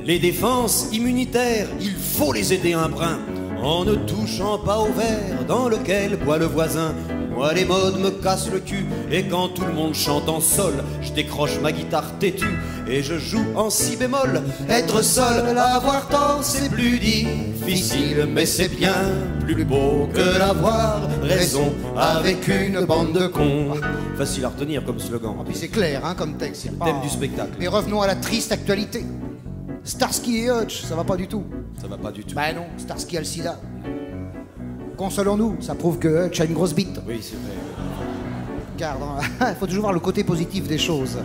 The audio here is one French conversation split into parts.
Les défenses immunitaires, il faut les aider un brin, en ne touchant pas au verre dans lequel boit le voisin. Moi les modes me cassent le cul, et quand tout le monde chante en sol, je décroche ma guitare têtue et je joue en si bémol. Être seul, avoir tort, c'est plus difficile, mais c'est bien plus beau que d'avoir raison avec une bande de cons. Facile à retenir comme slogan. Ah, puis c'est clair, hein, comme texte. C'est le thème du spectacle. Mais revenons à la triste actualité. Starsky et Hutch, ça va pas du tout. Ça va pas du tout. Bah non, Starsky a le sida. Consolons-nous, ça prouve que Hutch a une grosse bite. Oui, c'est vrai. Car il faut toujours voir le côté positif des choses.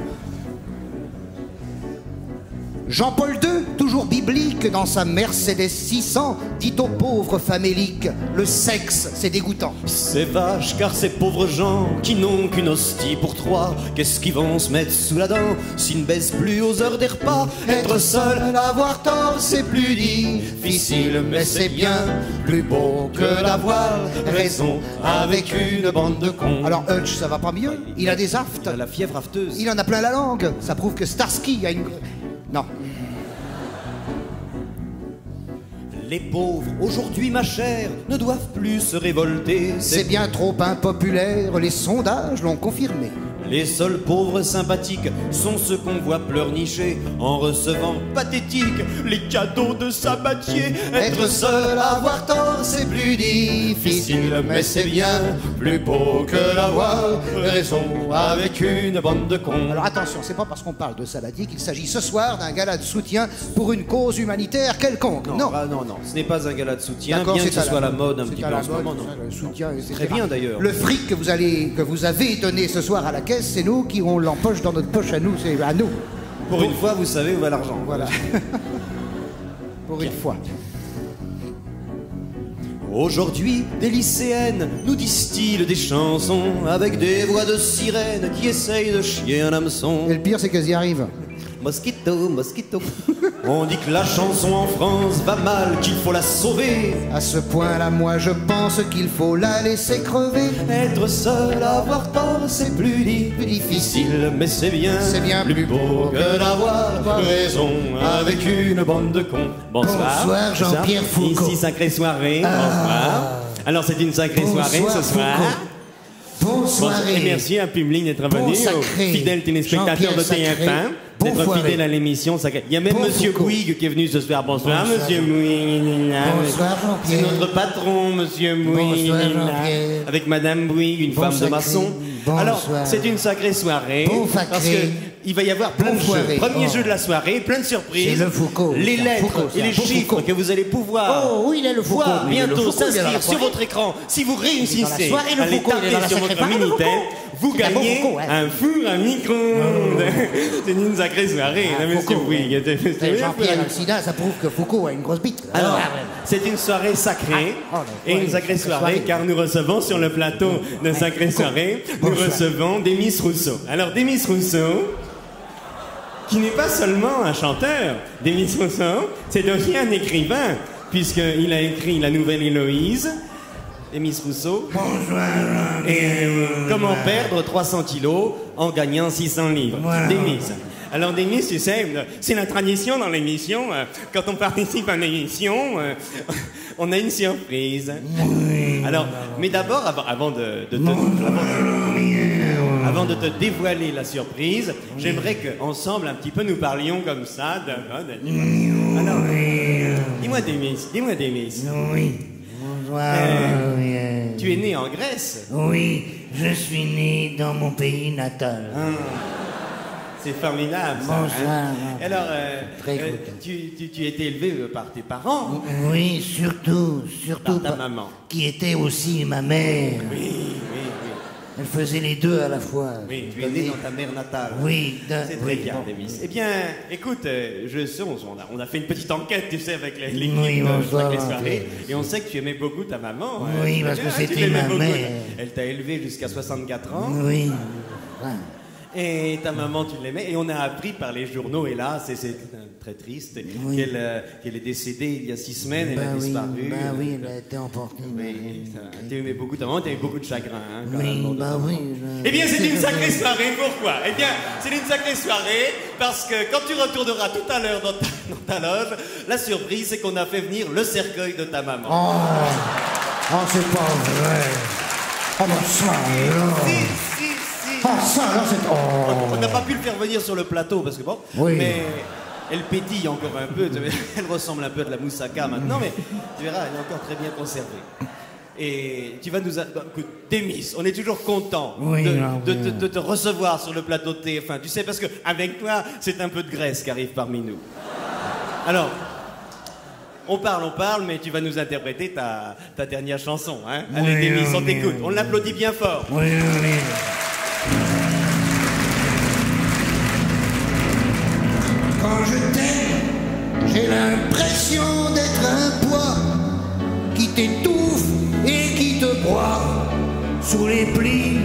Jean-Paul II, toujours biblique dans sa Mercedes 600, dit aux pauvres faméliques, le sexe, c'est dégoûtant. C'est vache, car ces pauvres gens qui n'ont qu'une hostie pour trois, qu'est-ce qu'ils vont se mettre sous la dent s'ils ne baissent plus aux heures des repas? Être seul, avoir tort, c'est plus difficile, mais c'est bien plus beau que d'avoir raison avec une bande de cons. Alors Hutch, ça va pas mieux? Il a des aftes. Il a la fièvre afteuse. Il en a plein la langue. Ça prouve que Starsky a une... Non. Les pauvres, aujourd'hui ma chère, ne doivent plus se révolter. C'est bien trop impopulaire, les sondages l'ont confirmé. Les seuls pauvres sympathiques sont ceux qu'on voit pleurnicher en recevant pathétiques les cadeaux de Sabatier. Être seul, avoir tort, c'est plus difficile, mais c'est bien plus beau que d'avoir raison avec une bande de cons. Alors attention, c'est pas parce qu'on parle de Sabatier qu'il s'agit ce soir d'un gala de soutien pour une cause humanitaire quelconque. Non, ce n'est pas un gala de soutien, bien que ce soit la mode un petit peu en ce moment. Le soutien, c'est très bien d'ailleurs. Le fric que vous avez donné ce soir à la caisse, c'est nous qui on l'empoche dans notre poche à nous, c'est à nous. Pour une fois, vous savez où va l'argent. Voilà. Pour une fois. Aujourd'hui, des lycéennes nous distillent des chansons avec des voix de sirènes qui essayent de chier un hameçon. Et le pire, c'est qu'elles y arrivent. Mosquito, mosquito. On dit que la chanson en France va mal, qu'il faut la sauver. À ce point-là, moi je pense qu'il faut la laisser crever. Être seul, avoir tort, c'est plus difficile, mais c'est bien plus beau que d'avoir raison avec une bande de cons. Bonsoir, Jean-Pierre Foucault. Ici, sacrée soirée. Bonsoir. Alors, c'est une sacrée soirée ce soir. Bonsoir. Et merci à Public d'être venu, aux fidèles téléspectateurs de TF1. D'être fidèle à l'émission. Il y a même Monsieur Bouygues qui est venu ce soir. Bonsoir, Monsieur Bouygues. Bonsoir, Jean-Pierre. C'est notre patron, Monsieur Bouygues. Bonsoir, Jean-Pierre. Avec Madame Bouygues, une femme de maçon. Alors, c'est une sacrée soirée. Parce qu'il va y avoir plein de jeux. Premier jeu de la soirée, plein de surprises. C'est le Foucault. Les lettres et les chiffres que vous allez pouvoir voir bientôt s'inscrire sur votre écran. Si vous réussissez à les taper sur votre Minitel, vous gagnez un four à micro-ondes. C'est une sacrée soirée, Monsieur Bouygues. Jean-Pierre Alcida, ça prouve que Foucault a une grosse bite. Alors, c'est une soirée sacrée, et une sacrée soirée, car nous recevons sur le plateau de Sacrée Soirée, nous recevons Demis Rousseau. Alors, Demis Rousseau, qui n'est pas seulement un chanteur, Demis Rousseau, c'est aussi un écrivain, puisqu'il a écrit La Nouvelle Héloïse, Demis Rousseau. Bonjour. Et comment perdre 300 kilos en gagnant 600 livres. Voilà. Demis. Alors Demis, tu sais, c'est la tradition dans l'émission. Quand on participe à une émission, on a une surprise. Oui. Alors, mais d'abord, avant de te dévoiler la surprise, j'aimerais qu'ensemble, un petit peu, nous parlions comme ça. Alors, dis-moi Demis. Oui. Bonsoir. Tu es né en Grèce. Oui, je suis né dans mon pays natal. C'est formidable, ça. Bonsoir. Alors, Très tu étais élevé par tes parents. Oui, surtout Par ta maman. qui était aussi ma mère. Oui. Elle faisait les deux à la fois. Oui, tu es né dans ta mère natale. Oui, c'est très bien, Demis. Eh bien, écoute, on a fait une petite enquête, tu sais, avec l'équipe de Sacrée Soirée, et on sait que tu aimais beaucoup ta maman. Oui, parce que tu c'était l'aimais ma beaucoup. mère. Elle t'a élevé jusqu'à 64 ans. Oui. Et ta maman, tu l'aimais. Et on a appris par les journaux, hélas, et c'est très triste, Oui. qu'elle est décédée il y a 6 semaines, elle a oui, disparu. oui, elle a été emportée. Oui, tu aimais beaucoup ta maman, tu avais beaucoup de chagrin. Hein, quand même, Oui, pour bah ta maman. oui. Eh bien, c'est une sacrée soirée. Pourquoi? Eh bien, c'est une sacrée soirée parce que quand tu retourneras tout à l'heure dans ta loge, la surprise, c'est qu'on a fait venir le cercueil de ta maman. Oh, c'est pas vrai. Oh, bah ça alors. Si. Ah, ça alors, c'est... On Oh. n'a pas pu le faire venir sur le plateau parce que bon, Oui. mais elle pétille encore un peu. Elle ressemble un peu à de la moussaka maintenant, mais tu verras, elle est encore très bien conservée. Et tu vas nous... Écoute, Thémis, on est toujours content Oui, de te recevoir sur le plateau de TF1. Tu sais, parce qu'avec toi, c'est un peu de graisse qui arrive parmi nous. Alors, on parle, mais tu vas nous interpréter ta dernière chanson. Hein? Allez, Oui, Thémis, on oui, t'écoute. oui. On l'applaudit bien fort. Oui. Quand je t'aime, j'ai l'impression d'être un poids qui t'étouffe et qui te broie sous les plis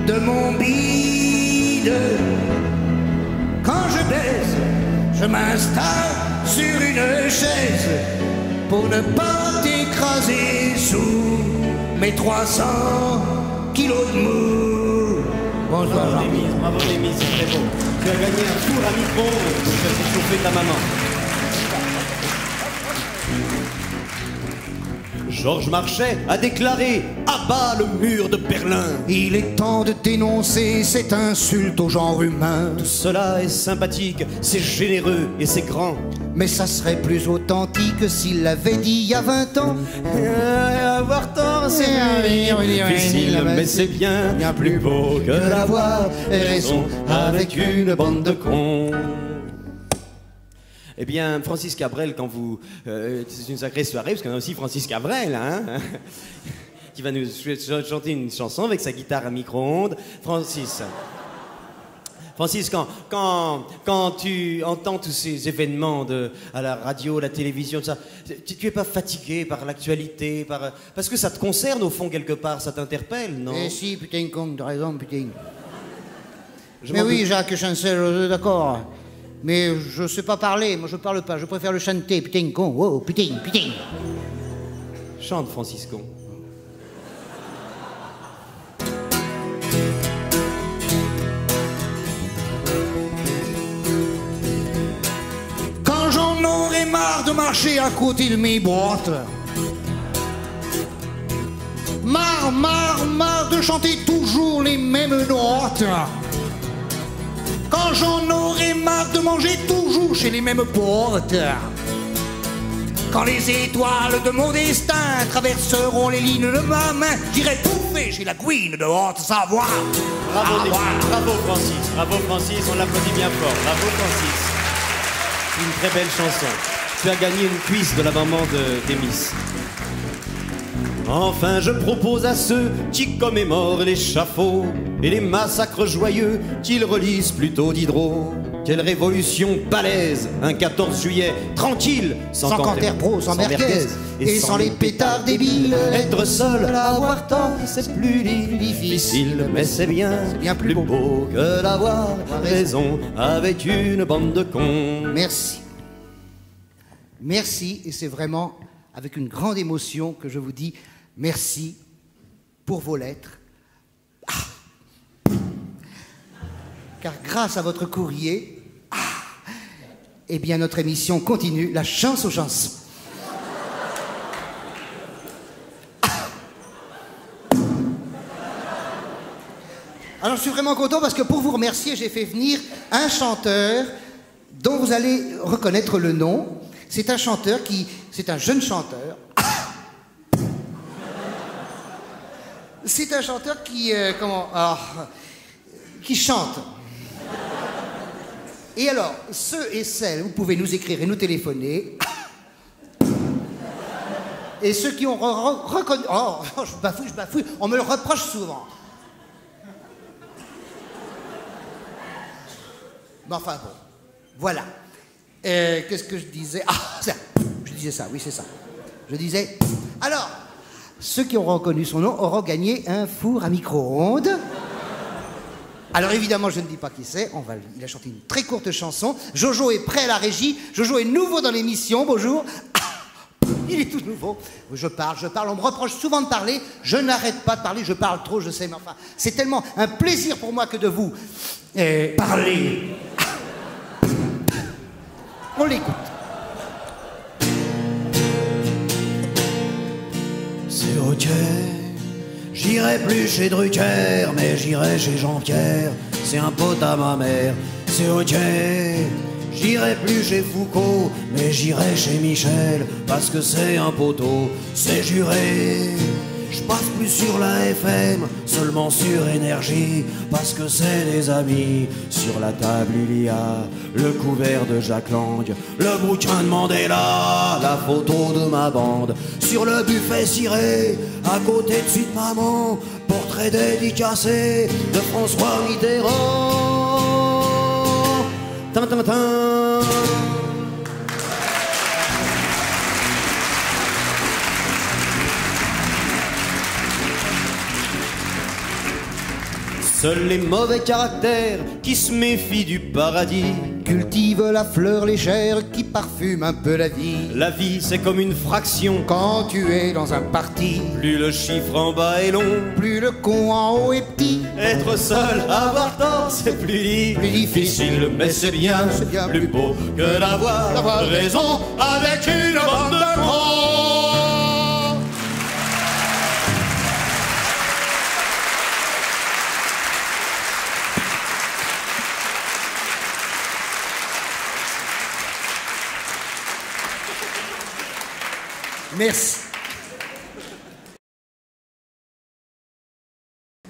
de mon bide. Quand je baise, je m'installe sur une chaise pour ne pas t'écraser sous mes 300 kilos de mou. Bonsoir, Jean. Bravo Thémis, c'est très beau. Tu as gagné un four à micro-ondes pour faire chauffer ta maman. Georges Marchais a déclaré « Abat le mur de Berlin ». Il est temps de dénoncer cette insulte au genre humain. Tout cela est sympathique, c'est généreux et c'est grand. Mais ça serait plus authentique s'il l'avait dit il y a 20 ans. Avoir tort, c'est difficile, mais c'est bien plus beau que d'avoir raison avec une bande de cons. Eh bien, Francis Cabrel, quand vous... c'est une sacrée soirée, parce qu'on a aussi Francis Cabrel, hein, qui va nous chanter une chanson avec sa guitare à micro-ondes. Francis, quand tu entends tous ces événements à la radio, la télévision, tout ça, tu es pas fatigué par l'actualité, parce que ça te concerne au fond quelque part, ça t'interpelle, non? Eh si, putain con, t'as raison, putain. Je Mais m'en oui, doute. Jacques Chancel, d'accord. Mais je sais pas parler, moi je parle pas, je préfère le chanter, putain con, wow, putain. Chante, Francisco. Quand j'en aurai marre de marcher à côté de mes boîtes, marre de chanter toujours les mêmes notes, quand j'en aurai marre de manger toujours chez les mêmes portes, quand les étoiles de mon destin traverseront les lignes de ma main, j'irai bouffer chez la Queen de Haute-Savoie. Bravo Francis, on l'applaudit bien fort. Bravo Francis. C'est une très belle chanson. Tu as gagné une cuisse de la maman de Thémis. Enfin, je propose à ceux qui commémorent l'échafaud et les massacres joyeux qu'ils relisent plutôt Diderot. Quelle révolution balèze, un 14 juillet, tranquille, Sans canter pro, sans merguez, et sans les pétards débiles. Être seul, avoir tort, c'est plus difficile, mais c'est bien plus beau que d'avoir raison avec une bande de cons. Merci. Merci, et c'est vraiment avec une grande émotion que je vous dis merci pour vos lettres. Car grâce à votre courrier, eh bien notre émission continue, la chance aux chansons. Alors je suis vraiment content parce que pour vous remercier, j'ai fait venir un chanteur dont vous allez reconnaître le nom. C'est un chanteur c'est un jeune chanteur. C'est un chanteur qui chante. Et alors, ceux et celles, vous pouvez nous écrire et nous téléphoner. Et ceux qui ont reconnu... Oh, je bafouille, on me le reproche souvent. Mais enfin bon, voilà. Qu'est-ce que je disais? Je disais ça, oui c'est ça. Je disais... Alors, ceux qui auront reconnu son nom auront gagné un four à micro-ondes. Alors évidemment, je ne dis pas qui c'est. Il a chanté une très courte chanson. Jojo est prêt à la régie. Jojo est nouveau dans l'émission. Bonjour. Il est tout nouveau. Je parle. On me reproche souvent de parler. Je n'arrête pas de parler. Je parle trop, je sais. Mais enfin, c'est tellement un plaisir pour moi que de vous parler. On l'écoute. C'est ok, j'irai plus chez Drucker, mais j'irai chez Jean-Pierre, c'est un pote à ma mère. C'est ok, j'irai plus chez Foucault, mais j'irai chez Michel, parce que c'est un poteau, c'est juré. Je passe plus sur la FM, seulement sur Énergie, parce que c'est des amis. Sur la table il y a le couvert de Jacques Lang, le bouquin de Mandela, la photo de ma bande. Sur le buffet ciré, à côté de Suite Maman, portrait dédicacé de François Mitterrand. Tintintin. Seuls les mauvais caractères qui se méfient du paradis Cultive la fleur légère qui parfume un peu la vie. La vie c'est comme une fraction. Quand tu es dans un parti, Plus le chiffre en bas est long, plus le con en haut est petit. être seul, avoir tort, c'est plus difficile. Mais c'est bien plus beau que d'avoir raison avec une bande de pros. Merci.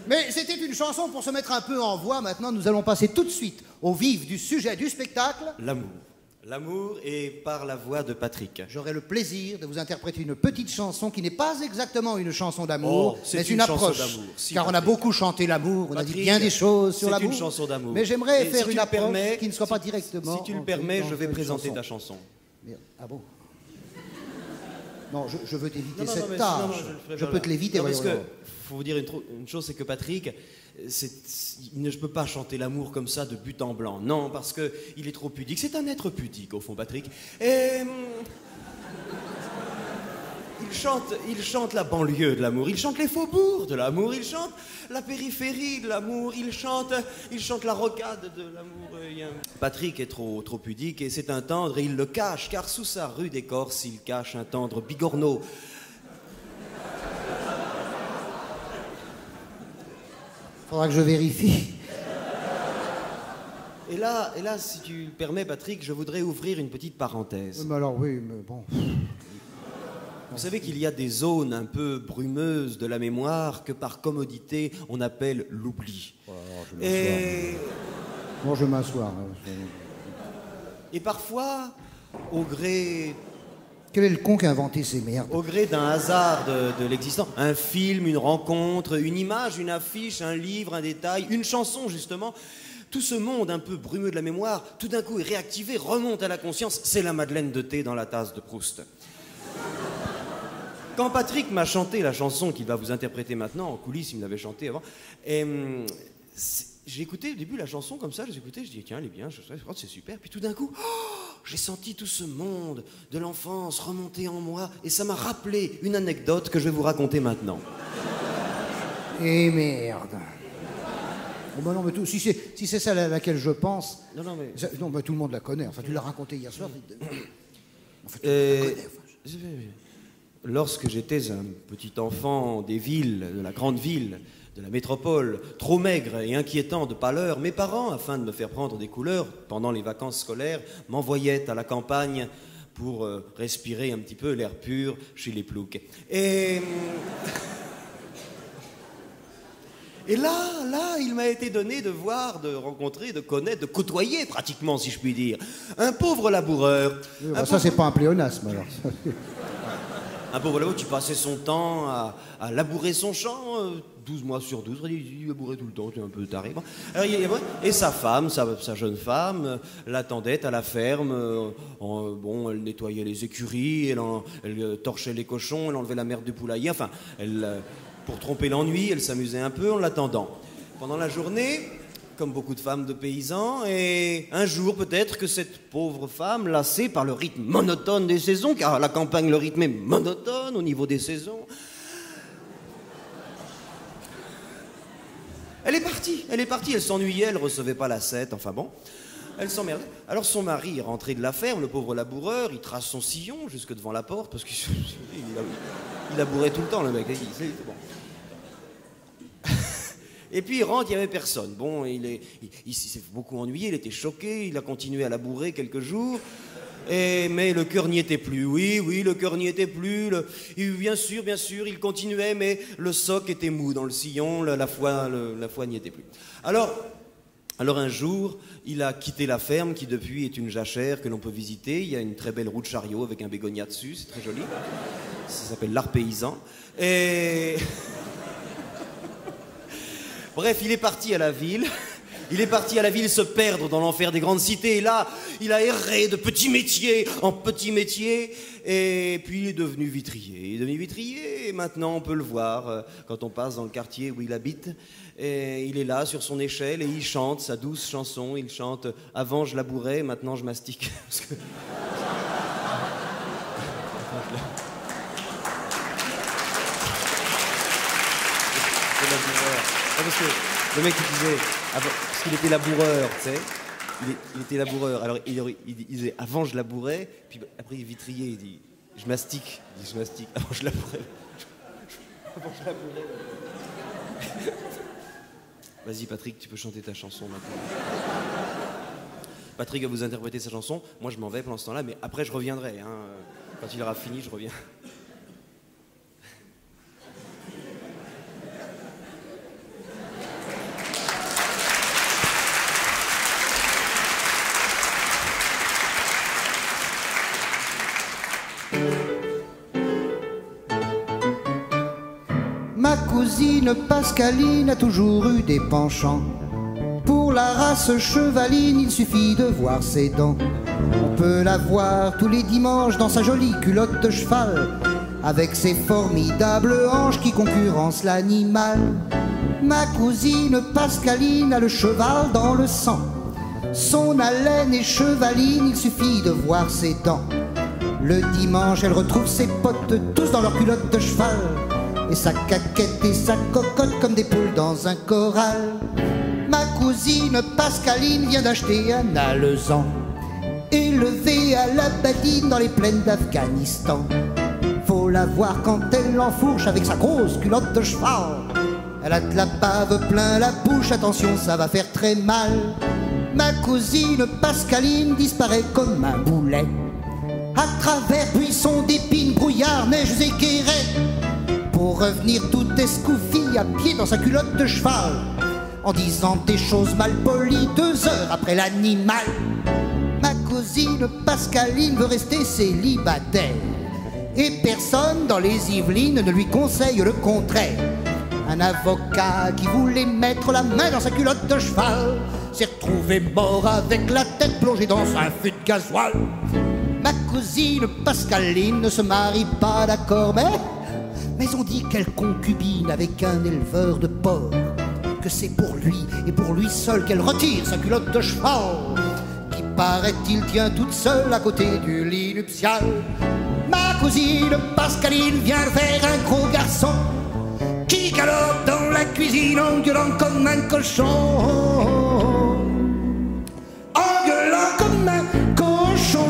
Mais c'était une chanson pour se mettre un peu en voix. Maintenant, nous allons passer tout de suite au vif du sujet du spectacle. L'amour. L'amour est par la voix de Patrick. J'aurai le plaisir de vous interpréter une petite chanson qui n'est pas exactement une chanson d'amour, mais une approche. chanson d'amour. Si, car on a beaucoup chanté l'amour, on a dit Patrick, bien des choses sur l'amour. C'est une chanson d'amour. Mais j'aimerais Et faire si une tu approche permets, qui ne soit pas directement. Si tu le permets, je vais une présenter chanson. ta chanson. Merde. Ah bon? Non, je veux t'éviter Non, cette mais tâche. sinon, je le ferai Je pas peux là. te l'éviter, Non, parce voyons. que faut vous dire une chose, c'est que Patrick, je peux pas chanter l'amour comme ça de but en blanc. Non, parce que il est trop pudique. C'est un être pudique au fond, Patrick. Et il chante la banlieue de l'amour. Il chante les faubourgs de l'amour. Il chante la périphérie de l'amour. Il chante la rocade de l'amour. Patrick est trop pudique et c'est un tendre et il le cache, car sous sa rude écorce, il cache un tendre bigorneau. Faudra que je vérifie. Et là, si tu le permets, Patrick, je voudrais ouvrir une petite parenthèse. Mais alors oui, mais bon. Vous savez qu'il y a des zones un peu brumeuses de la mémoire que par commodité, on appelle l'oubli. Bon, je vais m'asseoir. Et parfois, au gré Quel est le con qui a inventé ces merdes? Au gré d'un hasard de l'existence, un film, une rencontre, une image, une affiche, un livre, un détail, une chanson justement, tout ce monde un peu brumeux de la mémoire, tout d'un coup est réactivé, remonte à la conscience, c'est la Madeleine de thé dans la tasse de Proust. Quand Patrick m'a chanté la chanson qu'il va vous interpréter maintenant, en coulisses, il me l'avait chantée avant, j'ai écouté au début la chanson comme ça, j'ai écouté, je dis tiens, elle est bien, c'est super, puis tout d'un coup, j'ai senti tout ce monde de l'enfance remonter en moi, et ça m'a rappelé une anecdote que je vais vous raconter maintenant. Eh merde. Oh bah non, mais si c'est celle à laquelle je pense... Non, mais... Non, mais tout le monde la connaît. Enfin, tu l'as raconté hier soir. Enfin, tu la connais. Lorsque j'étais un petit enfant des villes, de la grande ville, de la métropole, trop maigre et inquiétant de pâleur, mes parents, afin de me faire prendre des couleurs pendant les vacances scolaires, m'envoyaient à la campagne pour respirer un petit peu l'air pur chez les ploucs. Et là, il m'a été donné de voir, de rencontrer, de connaître, de côtoyer pratiquement, si je puis dire, un pauvre laboureur. Oui, bah ça, c'est pas un pléonasme, alors. Un pauvre laboureur qui passait son temps à labourer son champ, 12 mois sur 12, il labourait tout le temps, c'est un peu taré. Et sa femme, sa jeune femme, l'attendait à la ferme. Elle nettoyait les écuries, elle torchait les cochons, elle enlevait la merde du poulailler, enfin, pour tromper l'ennui, elle s'amusait un peu en l'attendant. Pendant la journée, comme beaucoup de femmes de paysans, et un jour peut-être que cette pauvre femme, lassée par le rythme monotone des saisons, car à la campagne le rythme est monotone au niveau des saisons, elle est partie, elle s'ennuyait, elle recevait pas la sette, enfin bon, elle s'emmerdait. Alors son mari est rentré de la ferme, le pauvre laboureur, il trace son sillon jusque devant la porte, parce qu'il labourait tout le temps le mec, bon. Et puis il rentre, il n'y avait personne. Bon, il s'est beaucoup ennuyé, il était choqué, il a continué à labourer quelques jours. Mais le cœur n'y était plus. Oui, le cœur n'y était plus. Bien sûr, il continuait, mais le soc était mou dans le sillon, la foi n'y était plus. Alors un jour, il a quitté la ferme, qui depuis est une jachère que l'on peut visiter. Il y a une très belle roue de chariot avec un bégonia dessus, c'est très joli. Ça s'appelle l'art paysan. Et... Bref, il est parti à la ville. Il est parti à la ville se perdre dans l'enfer des grandes cités. Et là, il a erré de petit métier en petit métier. Et puis il est devenu vitrier. Et maintenant, on peut le voir quand on passe dans le quartier où il habite. Et il est là sur son échelle et il chante sa douce chanson. Il chante « Avant je labourais, maintenant je mastique ». Parce que... Parce que le mec il disait, parce qu'il était laboureur, tu sais, il était laboureur, alors il disait avant je labourais, puis après il est vitrier, il dit je mastique, avant je labourais. Vas-y Patrick, tu peux chanter ta chanson maintenant. Patrick va vous interpréter sa chanson, moi je m'en vais pendant ce temps-là, mais après je reviendrai, hein. Quand il aura fini, je reviens. Ma cousine Pascaline a toujours eu des penchants. Pour la race chevaline, il suffit de voir ses dents. On peut la voir tous les dimanches dans sa jolie culotte de cheval, avec ses formidables hanches qui concurrencent l'animal. Ma cousine Pascaline a le cheval dans le sang. Son haleine est chevaline, il suffit de voir ses dents. Le dimanche, elle retrouve ses potes tous dans leur culotte de cheval, et sa caquette et sa cocotte comme des poules dans un corral. Ma cousine Pascaline vient d'acheter un alezan, élevé à la badine dans les plaines d'Afghanistan. Faut la voir quand elle l'enfourche avec sa grosse culotte de cheval. Elle a de la bave plein la bouche, attention ça va faire très mal. Ma cousine Pascaline disparaît comme un boulet à travers buissons d'épines, brouillards, neiges et guérets, pour revenir tout escouffie à pied dans sa culotte de cheval, en disant des choses mal polies 2 heures après l'animal. Ma cousine Pascaline veut rester célibataire, et personne dans les Yvelines ne lui conseille le contraire. Un avocat qui voulait mettre la main dans sa culotte de cheval s'est retrouvé mort avec la tête plongée dans un fût de gasoil. Ma cousine Pascaline ne se marie pas, d'accord, mais on dit qu'elle concubine avec un éleveur de porc, que c'est pour lui et pour lui seul qu'elle retire sa culotte de cheval, qui paraît-il tient toute seule à côté du lit nuptial. Ma cousine Pascaline vient de faire un gros garçon qui galope dans la cuisine en gueulant comme un cochon. En gueulant comme un cochon.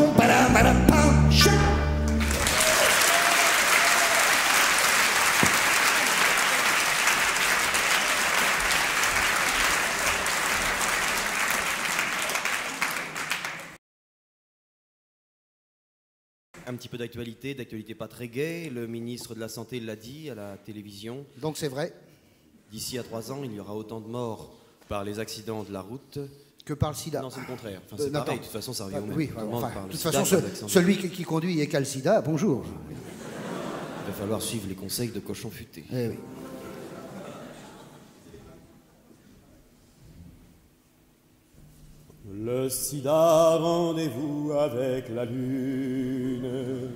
Un petit peu d'actualité pas très gaie. Le ministre de la Santé l'a dit à la télévision. Donc c'est vrai. D'ici à 3 ans, il y aura autant de morts par les accidents de la route que par le sida. Non, c'est le contraire. Enfin, c'est pareil, de toute façon, ça revient au même. Oui, enfin, de toute façon, celui qui conduit et qui a le sida, bonjour. Il va falloir suivre les conseils de cochon futé. Eh oui. Le sida, rendez-vous avec la lune.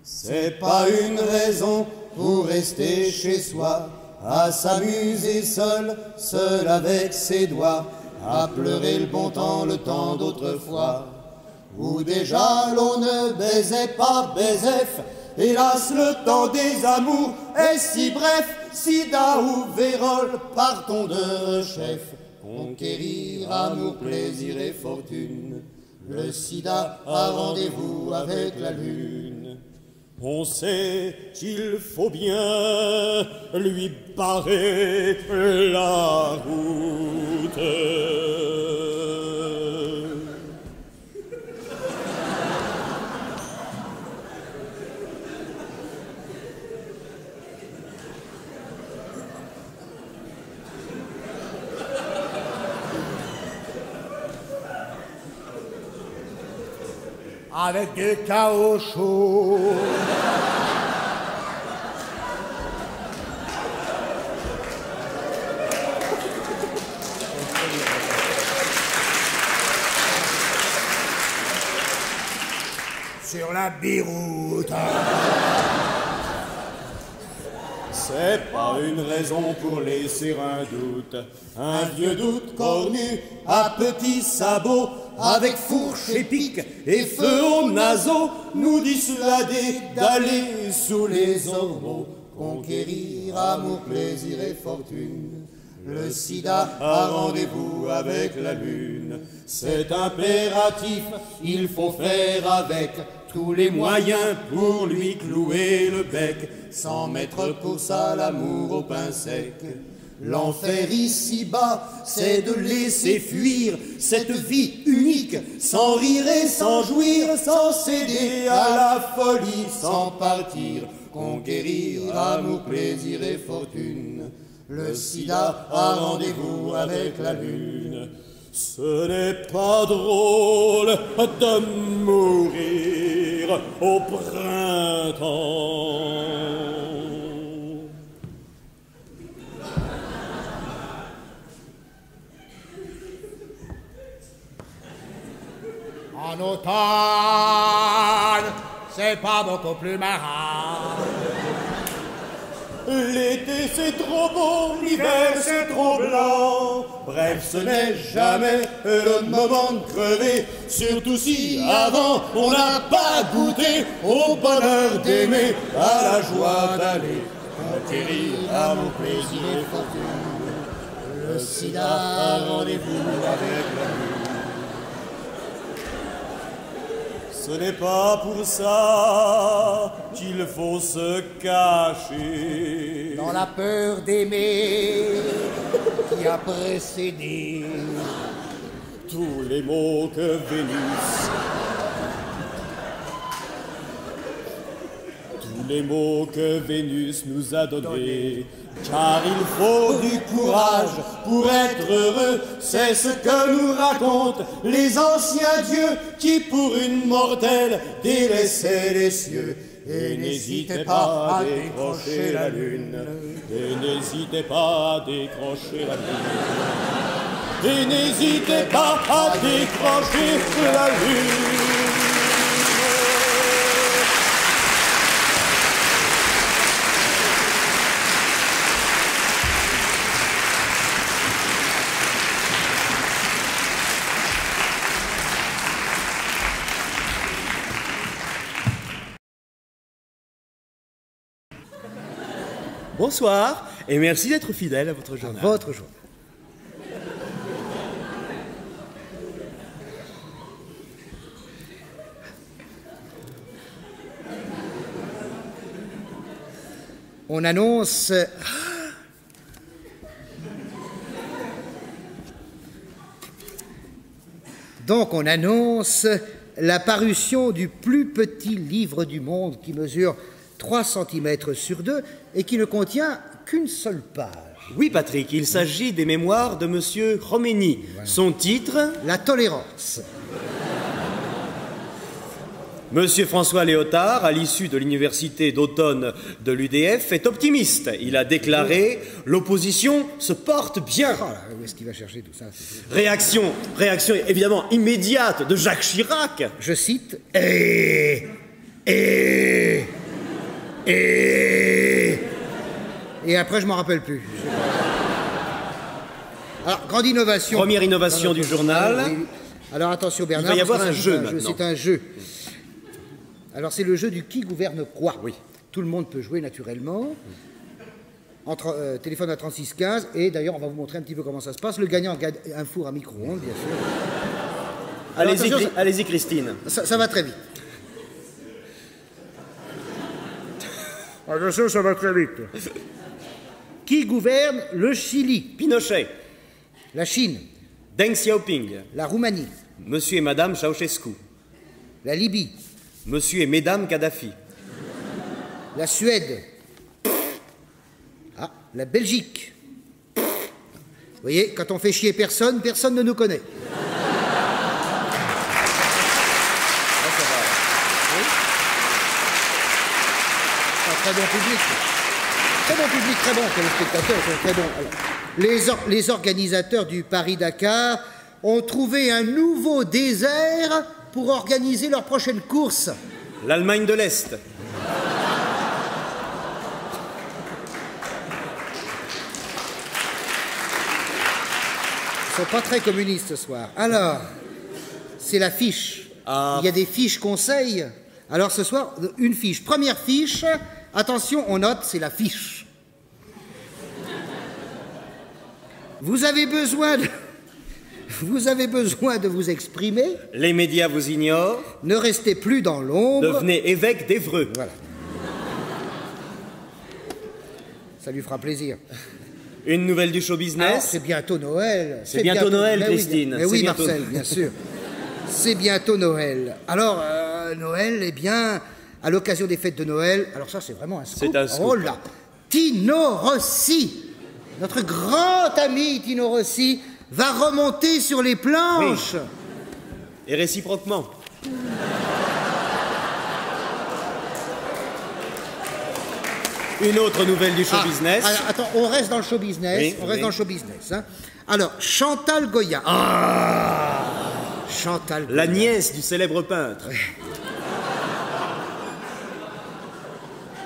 C'est pas une raison pour rester chez soi, à s'amuser seul, seul avec ses doigts, à pleurer le bon temps, le temps d'autrefois, où déjà l'on ne baisait pas baisef. Hélas, le temps des amours est si bref, sida ou vérole, partons de chef, conquérir amour, plaisir et fortune. Le sida a rendez-vous avec la lune. On sait qu'il faut bien lui barrer la route. Avec du caoutchouc. Sur la biroute. C'est pas une raison pour laisser un doute, un vieux doute cornu À petits sabots, avec fourche et pique et feu aux naseaux, nous dissuader d'aller sous les ormeaux, conquérir amour, plaisir et fortune. Le sida a rendez-vous avec la lune. C'est impératif, il faut faire avec tous les moyens pour lui clouer le bec, sans mettre pour ça l'amour au pain sec. L'enfer ici-bas, c'est de laisser fuir cette vie unique, sans rire et sans jouir, sans céder à la folie, sans partir, conquérir amour, plaisir et fortune. Le sida a rendez-vous avec la lune. Ce n'est pas drôle de mourir au printemps. En automne, c'est pas beaucoup plus marrant. L'été c'est trop beau, l'hiver c'est trop blanc. Bref, ce n'est jamais le moment de crever, surtout si avant on n'a pas goûté au bonheur d'aimer, à la joie d'aller conquérir amour, plaisir et fortune. Le sida a rendez-vous avec la lune. Ce n'est pas pour ça qu'il faut se cacher. Dans la peur d'aimer qui a précédé Tous les mots que Vénus nous a donnés. Car il faut du courage pour être heureux, c'est ce que nous racontent les anciens dieux qui pour une mortelle délaissaient les cieux. Et n'hésitez pas à décrocher la lune. Et n'hésitez pas à décrocher la lune. Et n'hésitez pas à décrocher la lune. Bonsoir et merci d'être fidèle à votre journal. votre journal. On annonce on annonce la parution du plus petit livre du monde qui mesure 3 cm sur 2 et qui ne contient qu'une seule page. Oui, Patrick, il s'agit des mémoires de Monsieur Khomeini. Voilà. Son titre... La tolérance. Monsieur François Léotard, à l'issue de l'université d'automne de l'UDF, est optimiste. Il a déclaré « L'opposition se porte bien Oh là, où est-ce qu'il va chercher tout ça? » Réaction évidemment immédiate de Jacques Chirac. Je cite et Et après, je m'en rappelle plus. Alors, grande innovation. Première innovation du journal. Oui. Alors, attention, Bernard. Il va y avoir parce un que jeu maintenant. C'est un jeu. Alors, c'est le jeu du qui gouverne quoi. Oui. Tout le monde peut jouer naturellement. Téléphone à 3615. Et d'ailleurs, on va vous montrer un petit peu comment ça se passe. Le gagnant gagne un four à micro-ondes, bien sûr. Allez-y, Christine. Ça va très vite. Attention, ça va très vite. Qui gouverne le Chili? Pinochet, La Chine, Deng Xiaoping, la Roumanie, Monsieur et Madame Ceausescu, la Libye, Monsieur et Mesdames Kadhafi, la Suède, la Belgique. Vous voyez, quand on fait chier personne, personne ne nous connaît. Très bon public. Très bon public, très bon. Les spectateurs sont très bons. Alors, les organisateurs du Paris-Dakar ont trouvé un nouveau désert pour organiser leur prochaine course. l'Allemagne de l'Est, Ils ne sont pas très communistes ce soir. Alors, c'est la fiche. Ah. Il y a des fiches conseils. Alors ce soir, une fiche. Première fiche, attention, on note, c'est la fiche. Vous avez besoin de vous exprimer. les médias vous ignorent, Ne restez plus dans l'ombre. devenez évêque d'Évreux. Voilà. Ça lui fera plaisir. Une nouvelle du show Alors, business, c'est bientôt Noël. C'est bientôt Noël, Mais oui, Christine. Mais oui, C'est bientôt- Marcel, bien sûr. C'est bientôt Noël. Alors, Noël, eh bien, à l'occasion des fêtes de Noël, alors ça, c'est vraiment un scoop. C'est un scoop. Oh là, Tino Rossi, notre grand ami Tino Rossi, va remonter sur les planches. et réciproquement. Une autre nouvelle du show business, Alors, attends, on reste dans le show business. Oui, on reste oui. dans le show business. Hein. Alors, Chantal Goya. Chantal Goya. la nièce du célèbre peintre.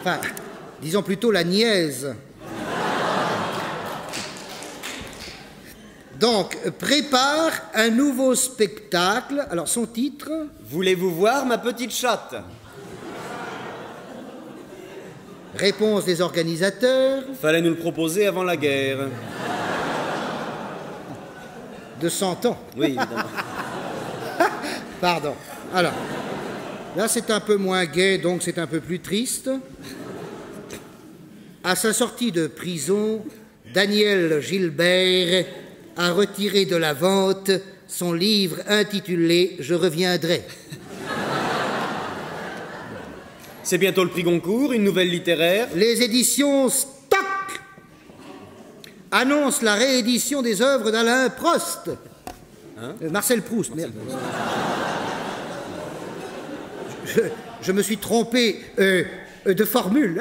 Enfin, disons plutôt la niaise. Donc, prépare un nouveau spectacle. Alors, son titre, Voulez-vous voir ma petite chatte? réponse des organisateurs, Fallait nous le proposer avant la guerre. de 100 ans. Oui, évidemment. Pardon. Alors, là, c'est un peu moins gai, donc c'est un peu plus triste. À sa sortie de prison, Daniel Gilbert a retiré de la vente son livre intitulé « Je reviendrai ». C'est bientôt le prix Goncourt, une nouvelle littéraire. Les éditions Stock annoncent la réédition des œuvres d'Alain Prost. Marcel Proust, merde. Je me suis trompé de formule.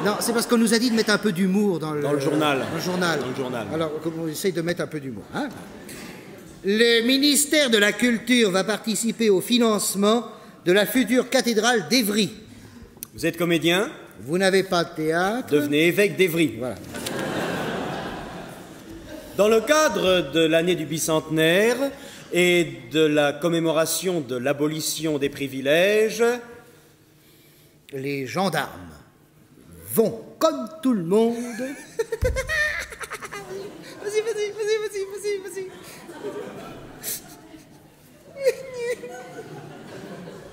Non, c'est parce qu'on nous a dit de mettre un peu d'humour dans le journal. Dans le journal. Dans le journal. Alors, on essaye de mettre un peu d'humour. Hein. Le ministère de la Culture va participer au financement de la future cathédrale d'Évry. Vous êtes comédien, Vous n'avez pas de théâtre. devenez évêque d'Évry. Voilà. Dans le cadre de l'année du bicentenaire et de la commémoration de l'abolition des privilèges, Les gendarmes vont, comme tout le monde...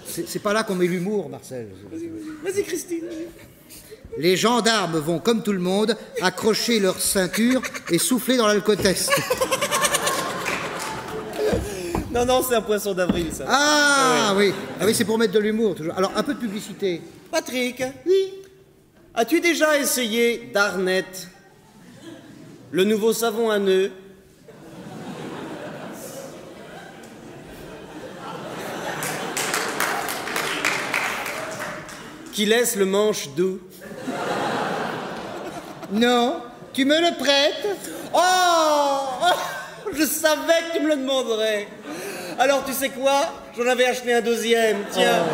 C'est pas là qu'on met l'humour, Marcel. Vas-y, Christine. Les gendarmes vont, comme tout le monde, accrocher leur ceinture et souffler dans l'alcotest. Non, c'est un poisson d'avril, ça. Ah oui, c'est pour mettre de l'humour, toujours. Alors, un peu de publicité. Patrick, Oui. as-tu déjà essayé Darnet, le nouveau savon à nœuds? Qui laisse le manche doux? Non, tu me le prêtes? Oh, je savais que tu me le demanderais. Alors, tu sais quoi? J'en avais acheté un deuxième, tiens.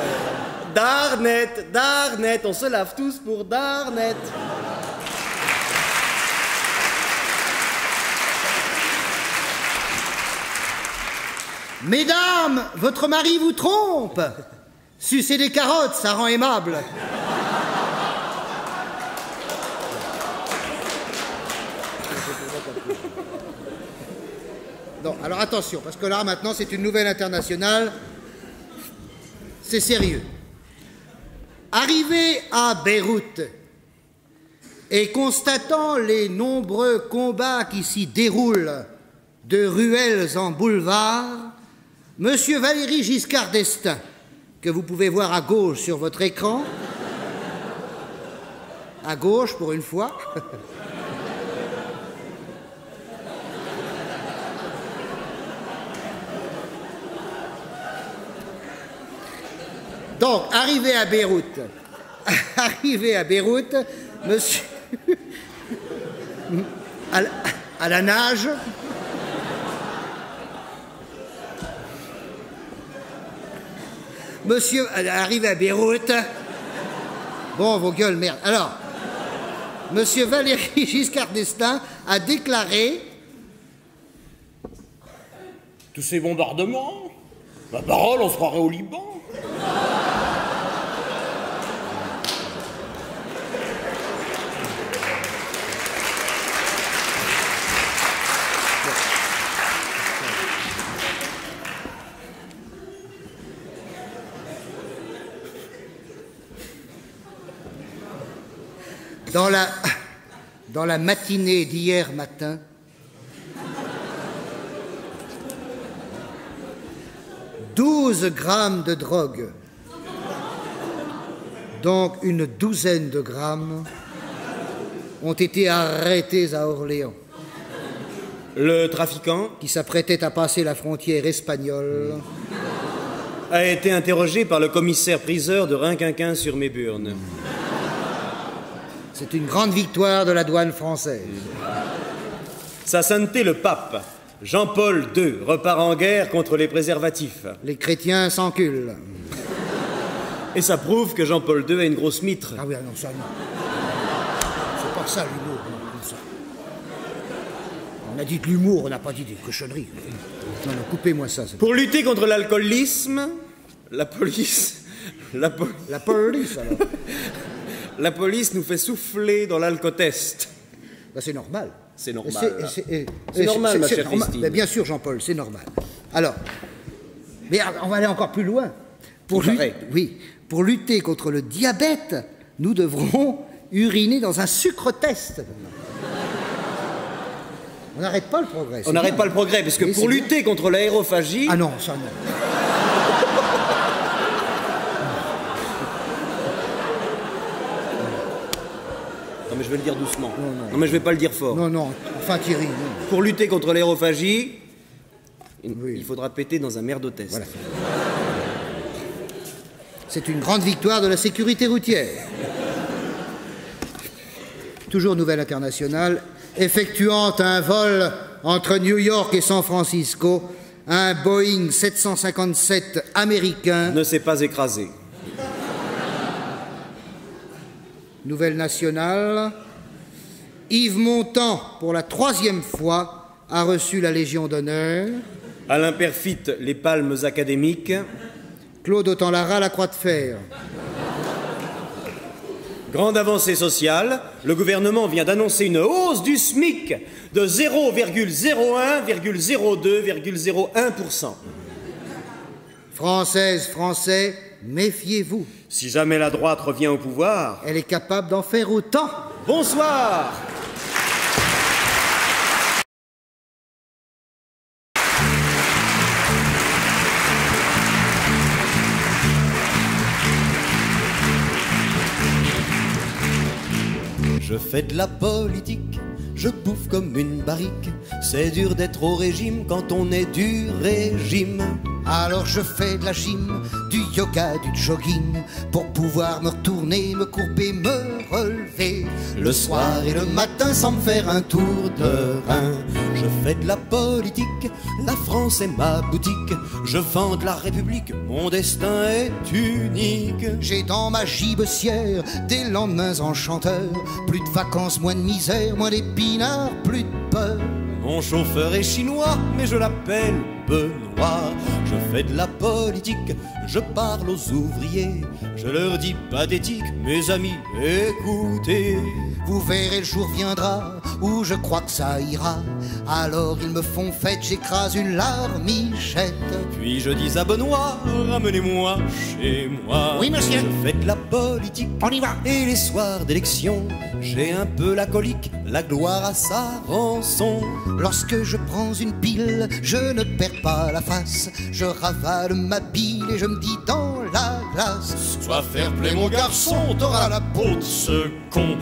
Darnette, Darnette, on se lave tous pour Darnette. Mesdames, votre mari vous trompe. Sucer des carottes, ça rend aimable. Non, alors attention, parce que là, maintenant, c'est une nouvelle internationale. C'est sérieux. Arrivé à Beyrouth et constatant les nombreux combats qui s'y déroulent de ruelles en boulevards, Monsieur Valéry Giscard d'Estaing, que vous pouvez voir à gauche sur votre écran, à gauche pour une fois, donc, arrivé à Beyrouth, monsieur, à la nage, monsieur, arrivé à Beyrouth, bon, vos gueules, merde. Alors, monsieur Valéry Giscard d'Estaing a déclaré... Tous ces bombardements, ma parole, on se croirait au Liban. Dans la matinée d'hier matin, « 12 grammes de drogue, donc une douzaine de grammes, ont été arrêtés à Orléans. Le trafiquant, qui s'apprêtait à passer la frontière espagnole, a été interrogé par le commissaire-priseur de Rinquinquin sur Méburn. C'est une grande victoire de la douane française. Sa sainteté le pape, Jean-Paul II, repart en guerre contre les préservatifs. Les chrétiens s'enculent. Et ça prouve que Jean-Paul II a une grosse mitre. Ah oui, non, ça non. C'est pas ça l'humour. On a dit de l'humour, on n'a pas dit des cochonneries. Non, non, coupez-moi ça. Pour lutter contre l'alcoolisme, la police... La police, alors. La police nous fait souffler dans l'alcotest. Ben, c'est normal. C'est normal. C'est normal, ma chère Christine. Mais bien sûr, Jean-Paul, c'est normal. Alors, mais on va aller encore plus loin. Pour lutter contre le diabète, nous devrons uriner dans un sucre-test. On n'arrête pas le progrès. On n'arrête pas le progrès, parce que pour lutter contre l'aérophagie... Ah non, ça non. Non, mais je vais le dire doucement. Non, mais je vais pas le dire fort. Non, non, enfin Thierry, non. Pour lutter contre l'aérophagie, il faudra péter dans un merdotest. Voilà. C'est une grande victoire de la sécurité routière. Toujours nouvelle internationale, effectuant un vol entre New York et San Francisco, un Boeing 757 américain ne s'est pas écrasé. Nouvelle nationale, Yves Montand, pour la 3e fois, a reçu la Légion d'honneur. Alain Perfit, les palmes académiques. Claude Autant-Lara, la Croix de Fer. Grande avancée sociale, le gouvernement vient d'annoncer une hausse du SMIC de 0,01,02,01%. Françaises, Français, méfiez-vous. Si jamais la droite revient au pouvoir... Elle est capable d'en faire autant. Bonsoir. Je fais de la politique, je bouffe comme une barrique. C'est dur d'être au régime quand on est du régime. Alors je fais de la gym, du yoga, du jogging, pour pouvoir me retourner, me courber, me relever. Le soir et le matin sans me faire un tour de rein. Je fais de la politique, la France est ma boutique. Je vends de la République, mon destin est unique. J'ai dans ma gibecière des lendemains enchanteurs, plus de vacances, moins de misère, moins d'épinards, plus de peur. Mon chauffeur est chinois, mais je l'appelle Benoît. Je fais de la politique, je parle aux ouvriers. Je leur dis pathétique, mes amis, écoutez. Vous verrez, le jour viendra où je crois que ça ira. Alors ils me font fête, j'écrase une larmichette. Puis je dis à Benoît, ramenez-moi chez moi. Oui, monsieur. Je fais de la politique, On y va. et les soirs d'élection, j'ai un peu la colique, la gloire à sa rançon. Lorsque je prends une pile, je ne perds pas la face. Je ravale ma bile et je me dis dans la glace: Sois fair play mon garçon, t'auras la peau de ce con.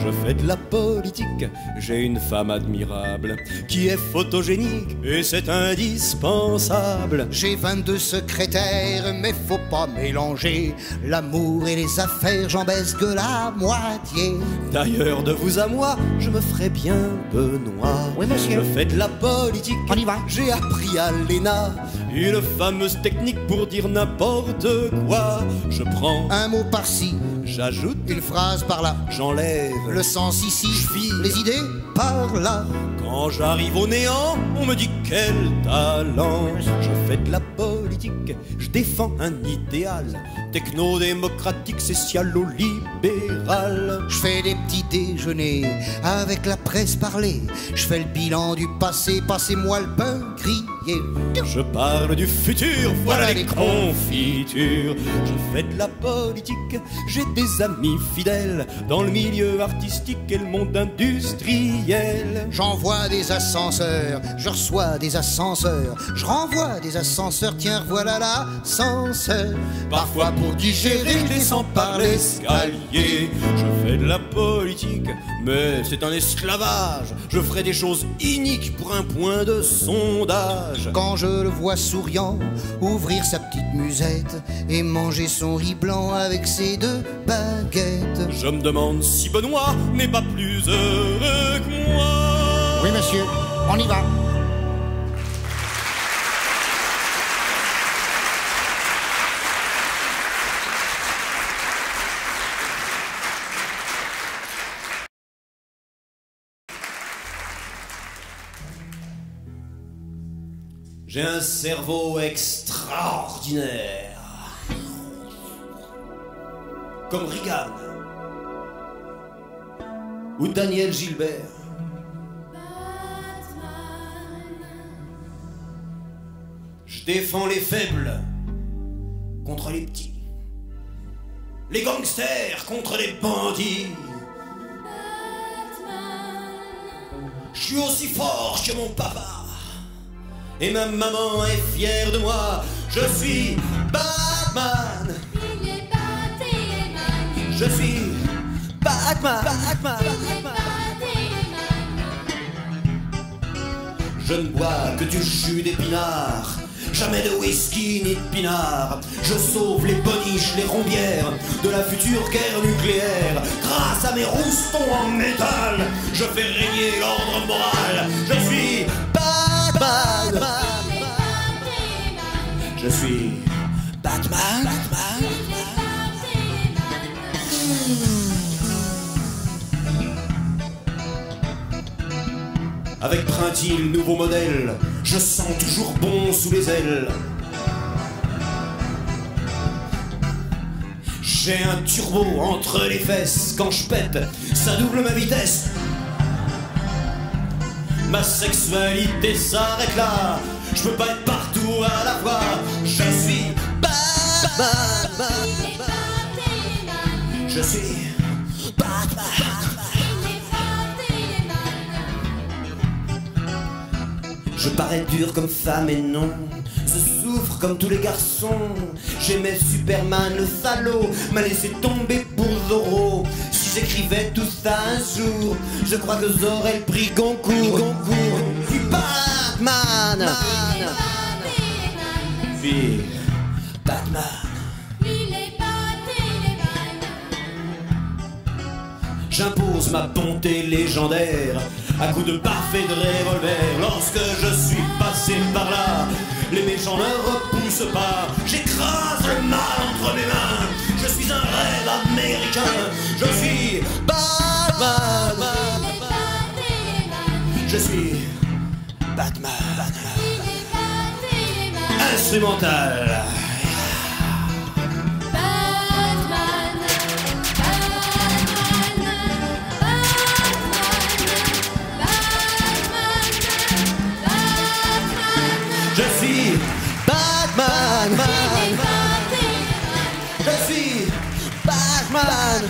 Je fais de la politique, j'ai une femme admirable qui est photogénique et c'est indispensable. J'ai 22 secrétaires, mais faut pas mélanger l'amour et les affaires, j'en baisse que la moitié. D'ailleurs, de vous à moi, je me ferai bien Benoît. Oui, monsieur. Je fais de la politique, On y va. j'ai appris à l'ENA une fameuse technique pour dire n'importe quoi. Je prends, Un mot par-ci, j'ajoute, une phrase par-là, j'enlève. le sens ici, Je file. les idées par-là. Quand j'arrive au néant, on me dit quel talent. Je fais de la politique, je défends un idéal techno-démocratique, socialo-libéral. Je fais des petits déjeuners avec la presse parlée. Je fais le bilan du passé, passez-moi le pain grillé. Je parle du futur, voilà les confitures. Je fais de la politique, j'ai des amis fidèles dans le milieu artistique et le monde industriel. J'envoie des ascenseurs, je reçois des ascenseurs, je renvoie des ascenseurs, tiens voilà l'ascenseur. Parfois pour digérer, je descends par l'escalier. Je fais de la politique, mais c'est un esclavage. Je ferai des choses iniques pour un point de sondage. Quand je le vois souriant, ouvrir sa petite musette et manger son riz blanc avec ses 2 baguettes. Je me demande si Benoît n'est pas plus heureux que moi. Oui, monsieur. On y va. J'ai un cerveau extraordinaire. Comme Reagan. Ou Daniel Gilbert. Je défends les faibles contre les petits. Les gangsters contre les bandits. Je suis aussi fort que mon papa. Et ma maman est fière de moi. Je suis Batman. Il est Batman. Je suis Batman. Je ne bois que du jus d'épinard. Jamais de whisky ni de pinard. Je sauve les boniches, les rombières de la future guerre nucléaire. Grâce à mes roustons en métal, je fais régner l'ordre moral. Je suis Batman. Je suis Batman. Avec Printil, nouveau modèle, je sens toujours bon sous les ailes. J'ai un turbo entre les fesses. Quand je pète, ça double ma vitesse. Ma sexualité s'arrête là. Je peux pas être partout à la fois. Je suis Batman. Je suis Batman. Je parais dur comme femme et non, je souffre comme tous les garçons. J'aimais Superman, le salaud m'a laissé tomber pour Zorro. Si j'écrivais tout ça un jour, je crois que j'aurais le prix Goncourt. Je suis Batman. suis Batman. Il est Batman. J'impose ma bonté légendaire à coups de baffes et de revolver. Lorsque je suis passé par là, les méchants ne repoussent pas. J'écrase le mal entre mes mains. Je suis un rêve américain. Je suis Batman. Je suis Batman. Instrumental. Je suis Batman. Je suis Batman.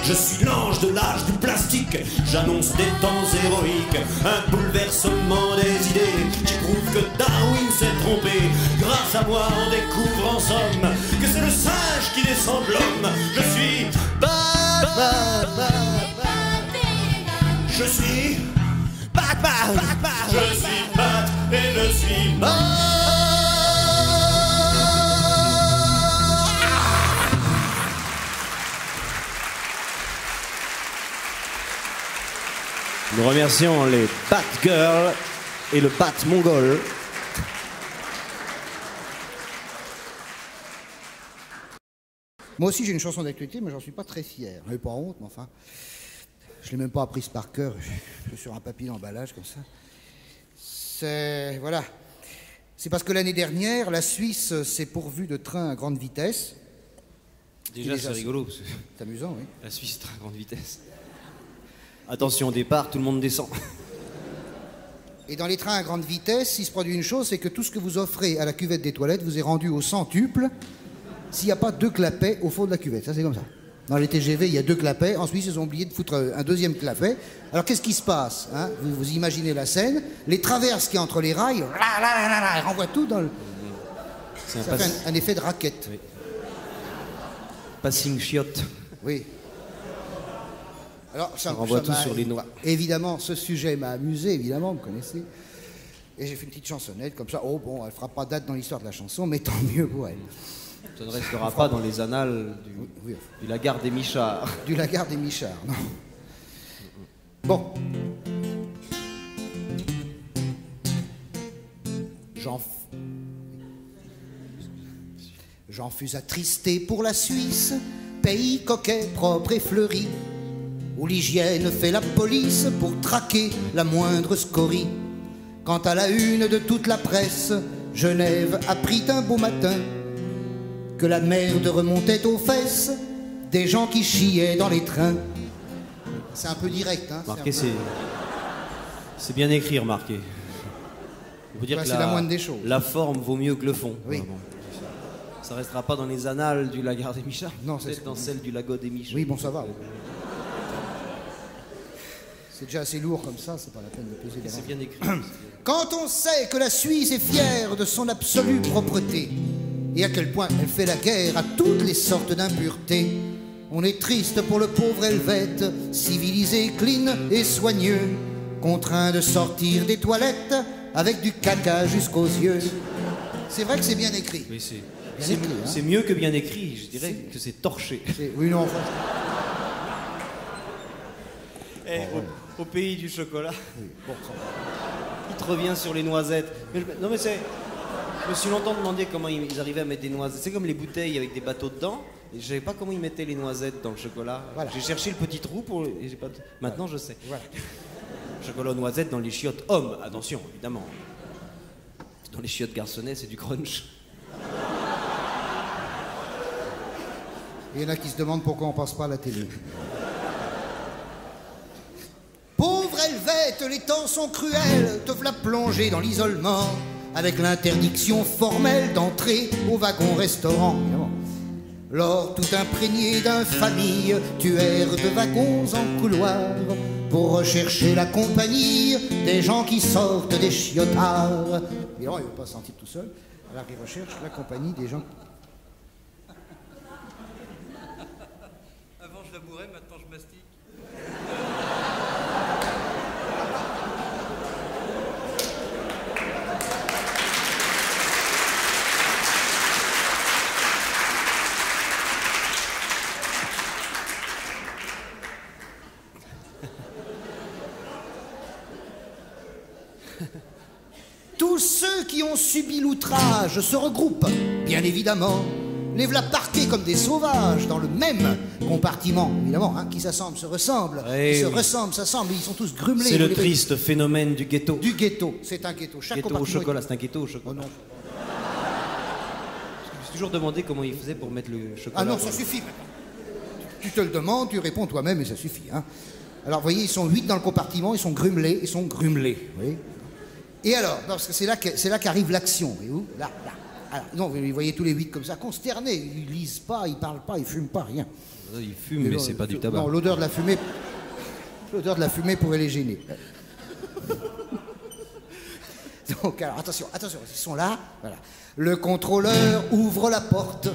Je suis l'ange de l'âge du plastique. J'annonce des temps héroïques, un bouleversement des idées qui prouve que Darwin s'est trompé. Grâce à moi, on découvre en somme que c'est le singe qui descend de l'homme. Je suis Batman. Je suis Batman. Je suis Bat et je suis Nous remercions les Batgirls et le Bat Mongol. Moi aussi, j'ai une chanson d'actualité, mais j'en suis pas très fier. Je n'ai pas honte, mais enfin, je l'ai même pas apprise par cœur. Je suis sur un papier d'emballage comme ça. Voilà. C'est parce que l'année dernière, la Suisse s'est pourvue de trains à grande vitesse. Déjà, c'est rigolo. C'est amusant, oui. La Suisse est à grande vitesse. Attention au départ, tout le monde descend. Et dans les trains à grande vitesse, il se produit une chose, c'est que tout ce que vous offrez à la cuvette des toilettes vous est rendu au centuple s'il n'y a pas 2 clapets au fond de la cuvette. Ça, c'est comme ça. Dans les TGV, il y a 2 clapets. Ensuite, ils ont oublié de foutre un 2e clapet. Alors, qu'est-ce qui se passe, hein? Vous imaginez la scène. Les traverses qu'il y a entre les rails, elles renvoient tout dans le... Ça fait un effet de raquette. Oui. Passing chiotte. Oui. Alors, ça renvoie tout sur les noix. Évidemment, ce sujet m'a amusé, évidemment, vous connaissez. Et j'ai fait une petite chansonnette, comme ça. Oh, bon, elle fera pas date dans l'histoire de la chanson, mais tant mieux pour elle. Ça ne restera pas dans les annales du Lagarde des Michards. Du Lagarde des Michards, non. Bon. J'en fus attristé pour la Suisse, pays coquet, propre et fleuri, où l'hygiène fait la police pour traquer la moindre scorie. Quant à la une de toute la presse, Genève apprit un beau matin que la merde remontait aux fesses des gens qui chiaient dans les trains. C'est un peu direct, hein. Remarquez, c'est bien écrit, remarquez. On peut dire que c'est la moindre des choses. La forme vaut mieux que le fond. Oui. Bon. Ça restera pas dans les annales du Lagarde des Michards. Non, c'est dans celle du Lagot des Michards. Oui, bon, ça va. C'est déjà assez lourd comme ça, c'est pas la peine de peser derrière. C'est bien écrit. Quand on sait que la Suisse est fière de son absolue propreté et à quel point elle fait la guerre à toutes les sortes d'impuretés, on est triste pour le pauvre Helvète, civilisé, clean et soigneux, contraint de sortir des toilettes avec du caca jusqu'aux yeux. C'est vrai que c'est bien écrit. Oui, c'est hein. mieux que bien écrit, je dirais que c'est torché. Oui, non, enfin... Au pays du chocolat, Oui, bon, ça va. il te revient sur les noisettes. Non mais c'est... Je me suis longtemps demandé comment ils arrivaient à mettre des noisettes. C'est comme les bouteilles avec des bateaux dedans. Et je savais pas comment ils mettaient les noisettes dans le chocolat. Voilà. J'ai cherché le petit trou pour... Et j'ai pas... Maintenant je sais. Voilà. Chocolat aux noisettes dans les chiottes hommes, attention, évidemment. Dans les chiottes garçonnets, c'est du crunch. Il y en a qui se demandent pourquoi on passe pas à la télé. Pauvre Helvète, les temps sont cruels, te v'là plongé dans l'isolement, avec l'interdiction formelle d'entrer au wagon-restaurant. Lors tout imprégné d'infamie, tu erres de wagons en couloir, pour rechercher la compagnie des gens qui sortent des chiotards. Évidemment, il ne veut pas se sentir tout seul, alors il recherche la compagnie des gens... Avant je labourais, maintenant je mastique. ont subi l'outrage se regroupent, bien évidemment. Les v'là parqués comme des sauvages dans le même compartiment, évidemment, hein, qui s'assemblent, se ressemblent, Eh ils se oui. ressemblent, s'assemblent, ils sont tous grumelés. C'est vous le les voyez. triste phénomène du ghetto. Du ghetto, c'est un ghetto. Chaque Ghetto au compartiment est- chocolat, c'est un ghetto au Oh chocolat. non. Je me suis toujours demandé comment il faisait pour mettre le chocolat. Ah non, dans ça le- suffit maintenant. Tu te le demandes, tu réponds toi-même et ça suffit. Hein. Alors, vous voyez, ils sont 8 dans le compartiment, ils sont grumelés, vous voyez. Et alors, parce que c'est là qu'arrive l'action, voyez-vous. Là. Alors, non, vous voyez tous les 8 comme ça, consternés. Ils lisent pas, ils parlent pas, ils fument pas, rien. Il fume, mais non, c'est pas du tabac. Non, l'odeur de la fumée pourrait les gêner. Donc, alors, attention, ils sont là. Voilà. Le contrôleur ouvre la porte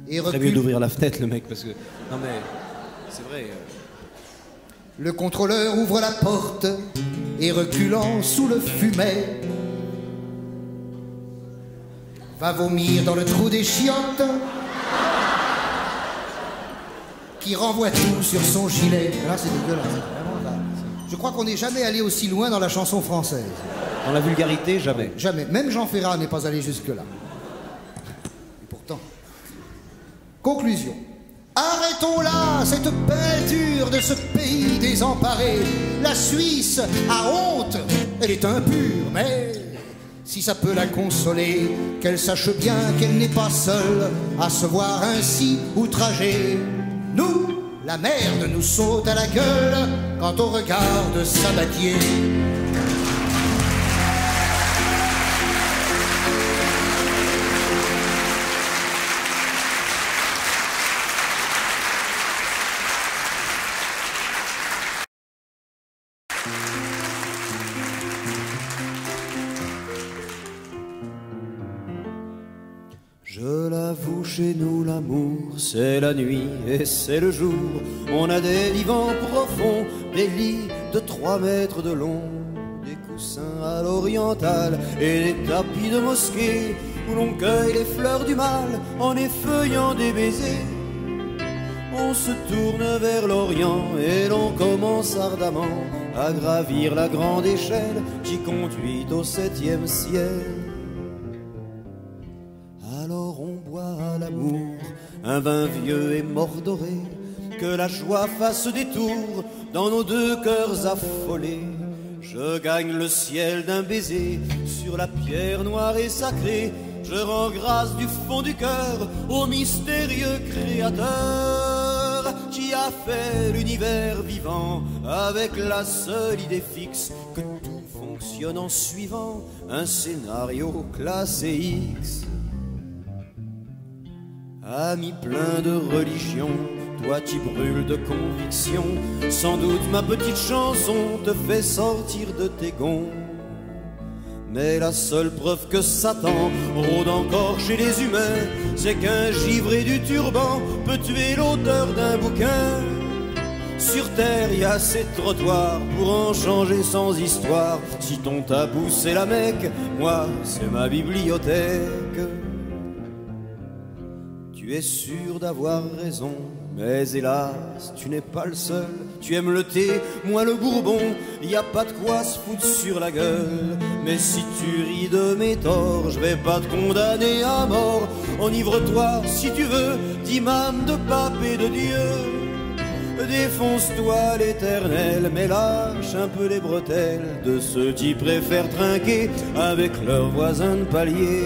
et Très mieux recule. d'ouvrir la fenêtre, le mec, parce que. Non, mais. C'est vrai. Le contrôleur ouvre la porte et reculant sous le fumet va vomir dans le trou des chiottes qui renvoie tout sur son gilet. Là, c'est dégueulasse. Vraiment, là. Je crois qu'on n'est jamais allé aussi loin dans la chanson française. Dans la vulgarité, jamais. Jamais. Même Jean Ferrat n'est pas allé jusque-là. Et pourtant. Conclusion. Arrêtons là cette peinture de ce pays désemparé. La Suisse a honte, elle est impure, mais si ça peut la consoler, qu'elle sache bien qu'elle n'est pas seule à se voir ainsi outragée. Nous, la merde nous saute à la gueule quand on regarde Sabatier. Je l'avoue, chez nous, l'amour, c'est la nuit et c'est le jour. On a des divans profonds, des lits de 3 mètres de long, des coussins à l'orientale et des tapis de mosquée où l'on cueille les fleurs du mal en effeuillant des baisers. On se tourne vers l'Orient et l'on commence ardemment à gravir la grande échelle qui conduit au 7e ciel. Alors on boit à l'amour un vin vieux et mordoré, que la joie fasse des tours dans nos 2 cœurs affolés. Je gagne le ciel d'un baiser sur la pierre noire et sacrée. Je rends grâce du fond du cœur au mystérieux créateur qui a fait l'univers vivant avec la seule idée fixe que tout fonctionne en suivant un scénario classé X. Ami plein de religion, toi tu brûles de conviction. Sans doute ma petite chanson te fait sortir de tes gonds. Mais la seule preuve que Satan rôde encore chez les humains, c'est qu'un givré du turban peut tuer l'auteur d'un bouquin. Sur terre y a ces trottoirs pour en changer sans histoire. Si ton tabou c'est la Mecque, moi c'est ma bibliothèque. Tu es sûr d'avoir raison, mais hélas, tu n'es pas le seul. Tu aimes le thé, moi le bourbon, y a pas de quoi se foutre sur la gueule. Mais si tu ris de mes torts, je vais pas te condamner à mort. Enivre-toi si tu veux d'imam, de pape et de Dieu. Défonce-toi l'éternel, mais lâche un peu les bretelles de ceux qui préfèrent trinquer avec leurs voisins de palier.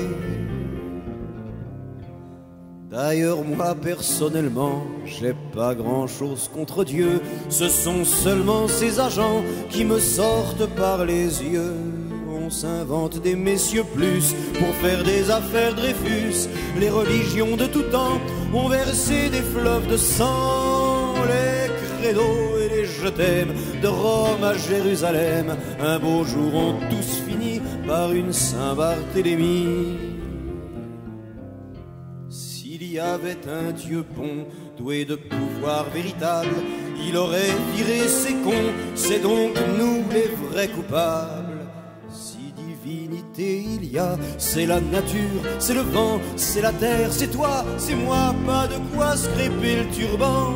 D'ailleurs moi personnellement, j'ai pas grand-chose contre Dieu. Ce sont seulement ces agents qui me sortent par les yeux. On s'invente des messieurs plus pour faire des affaires Dreyfus. Les religions de tout temps ont versé des fleuves de sang. Les credos et les je t'aime de Rome à Jérusalem, un beau jour ont tous fini par une Saint-Barthélemy. S'il y avait un Dieu bon, doué de pouvoir véritable, il aurait viré ces cons, c'est donc nous les vrais coupables. Si divinité il y a, c'est la nature, c'est le vent, c'est la terre, c'est toi, c'est moi, pas de quoi se crêper le turban.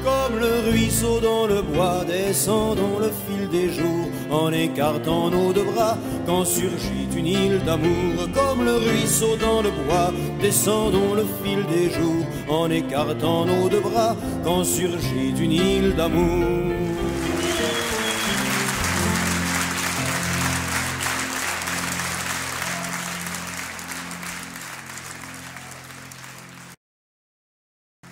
Comme le ruisseau dans le bois, descendant le fil des jours, en écartant nos deux bras, quand surgit une île d'amour, comme le ruisseau dans le bois. Descendons le fil des jours, en écartant nos deux bras, quand surgit une île d'amour.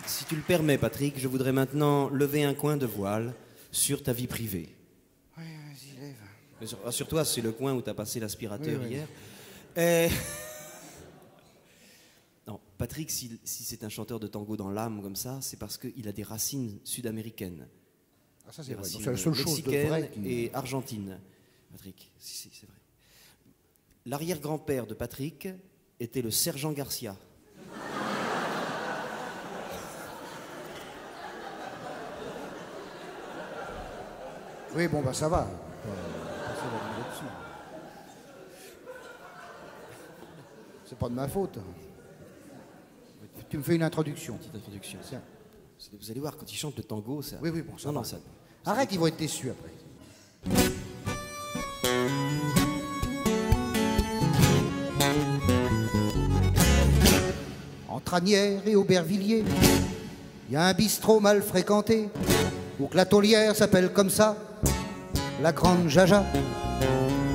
Si tu le permets, Patrick, je voudrais maintenant lever un coin de voile sur ta vie privée. Oui, vas-y, lève. Mais sur toi, c'est le coin où tu as passé l'aspirateur Oui. hier. Non, Patrick, si c'est un chanteur de tango dans l'âme comme ça, c'est parce qu'il a des racines sud-américaines. Ah, ça, c'est Des vrai. racines C'est la seule chose de mexicaines vrai. et argentines. Patrick, si, c'est vrai. L'arrière-grand-père de Patrick était le sergent Garcia. Oui, bon, bah ça va. C'est pas de ma faute. Tu me fais une introduction. Petite introduction. Tiens. Vous allez voir, quand il chante le tango, ça... Oui, bon, ça non, va. non, ça... Arrête, ils vont être déçus après. Entre Asnières et Aubervilliers, il y a un bistrot mal fréquenté, où que la taulière s'appelle comme ça, la Grande Jaja.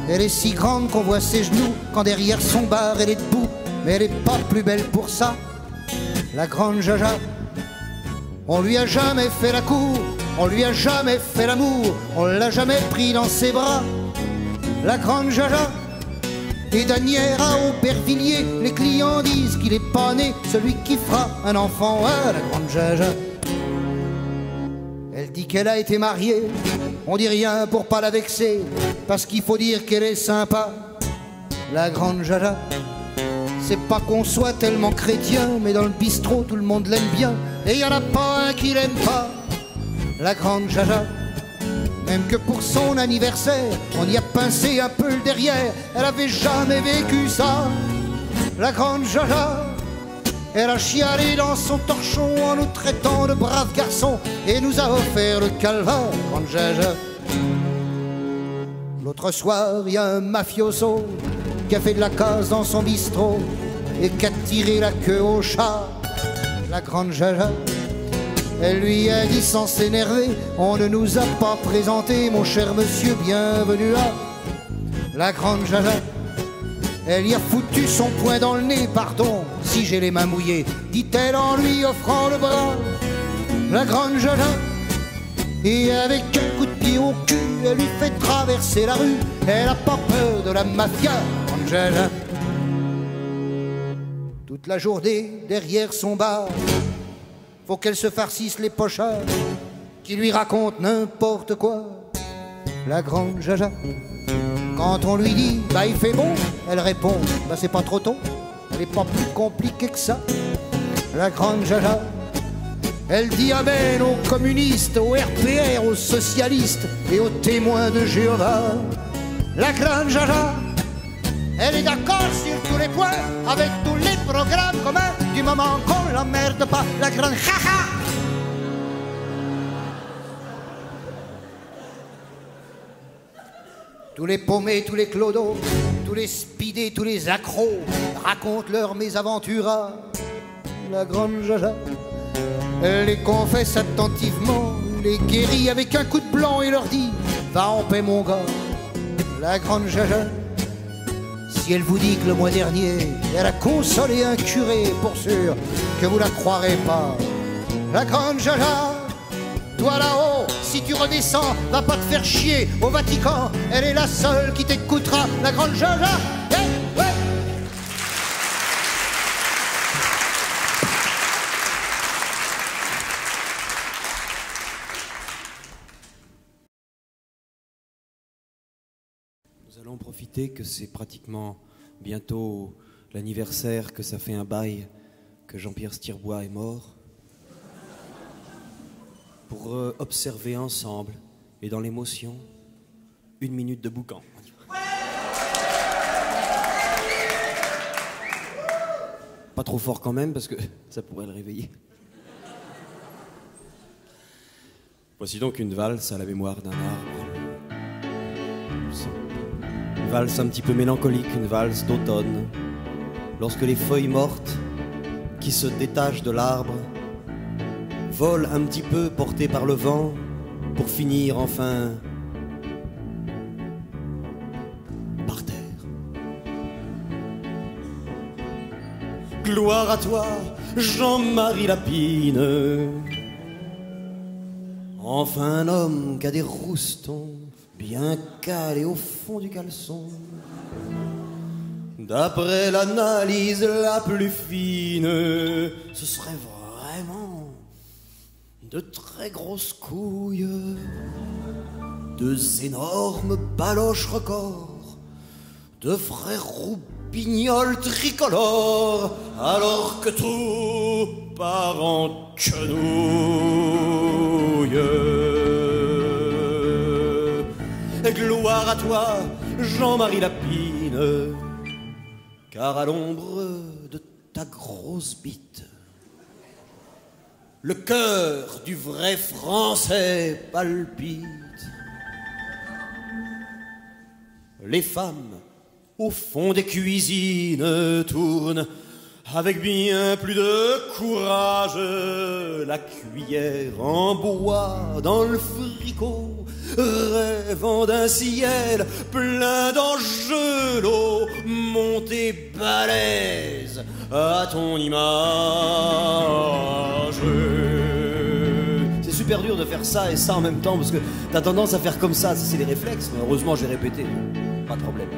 Elle est si grande qu'on voit ses genoux, quand derrière son bar elle est debout, mais elle est pas plus belle pour ça, la Grande Jaja. On lui a jamais fait la cour, on lui a jamais fait l'amour, on l'a jamais pris dans ses bras, la Grande Jaja. Et d'Asnières à Aubervilliers, les clients disent qu'il est pas né celui qui fera un enfant à la Grande Jaja. Elle dit qu'elle a été mariée, on dit rien pour pas la vexer, parce qu'il faut dire qu'elle est sympa, la Grande Jaja. C'est pas qu'on soit tellement chrétien, mais dans le bistrot tout le monde l'aime bien, et y en a pas un qui l'aime pas, la Grande Jaja. Même que pour son anniversaire, on y a pincé un peu le derrière, elle avait jamais vécu ça, la Grande Jaja. Elle a chialé dans son torchon en nous traitant de braves garçons, et nous a offert le calvaire, Grande Jaja. L'autre soir, il y a un mafioso qui a fait de la casse dans son bistrot et qui a tiré la queue au chat, la Grande Jaja. Elle lui a dit sans s'énerver, on ne nous a pas présenté, mon cher monsieur, bienvenue à la Grande Jaja. Elle y a foutu son poing dans le nez, pardon si j'ai les mains mouillées, dit-elle en lui offrant le bras, la Grande Jaja. Et avec un coup de pied au cul, elle lui fait traverser la rue, elle a pas peur de la mafia, Grande Jaja. Toute la journée derrière son bar, faut qu'elle se farcisse les pochards qui lui racontent n'importe quoi, la Grande Jaja. Quand on lui dit bah il fait bon, elle répond bah c'est pas trop tôt, elle est pas plus compliquée que ça, la Grande Jaja. Elle dit amen aux communistes, aux RPR, aux socialistes et aux témoins de Jéhovah, la Grande Jaja. Elle est d'accord sur tous les points, avec tous les programmes communs, du moment qu'on l'emmerde pas, la Grande Jaja. Tous les paumés, tous les clodos, tous les speedés, tous les accros racontent leurs mésaventures à la Grande Jaja. Elle les confesse attentivement, les guérit avec un coup de blanc et leur dit va en paix mon gars, la Grande Jaja. Si elle vous dit que le mois dernier elle a consolé un curé, pour sûr que vous la croirez pas, la Grande Jaja. Toi là-haut, si tu redescends, va pas te faire chier au Vatican, elle est la seule qui t'écoutera, la Grande Jaja. Hey, ouais. Nous allons profiter que c'est pratiquement bientôt l'anniversaire, que ça fait un bail que Jean-Pierre Stirbois est mort, pour observer ensemble et dans l'émotion 1 minute de boucan. Pas trop fort quand même parce que ça pourrait le réveiller. Voici donc une valse à la mémoire d'un arbre. douce. Une valse un petit peu mélancolique, une valse d'automne. Lorsque les feuilles mortes, qui se détachent de l'arbre, volent un petit peu portées par le vent, pour finir enfin par terre. Gloire à toi, Jean-Marie Lapine. Enfin un homme qui a des roustons bien calés au fond du caleçon. D'après l'analyse la plus fine, ce serait vraiment de très grosses couilles, deux énormes baloches records, de frères roupignols tricolores, alors que tout part en quenouille. Et gloire à toi, Jean-Marie Lapine, car à l'ombre de ta grosse bite, le cœur du vrai Français palpite. Les femmes, au fond des cuisines, tournent avec bien plus de courage la cuillère en bois dans le fricot, rêvant d'un ciel plein d'angelots, montés balèze à ton image. C'est super dur de faire ça et ça en même temps, parce que t'as tendance à faire comme ça c'est les réflexes, mais heureusement j'ai répété, pas de problème.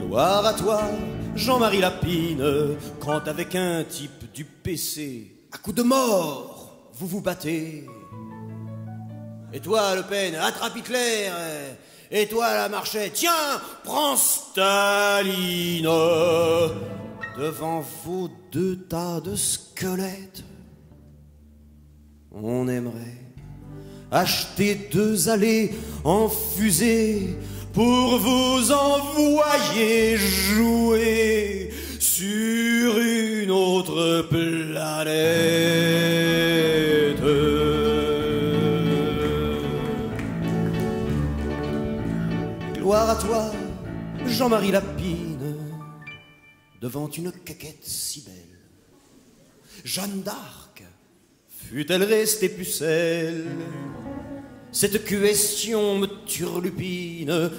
Gloire à toi, Jean-Marie Lapine, quand avec un type du PC, à coup de mort, vous vous battez. Et toi, Le Pen, attrape Hitler. Et toi, la Marchais, tiens, prends Staline. Devant vos deux tas de squelettes, on aimerait acheter deux allées en fusée pour vous envoyer jouer sur une autre planète. Gloire à toi, Jean-Marie Lapine, devant une caquette si belle. Jeanne d'Arc, fût-elle restée pucelle, cette question me turlupine.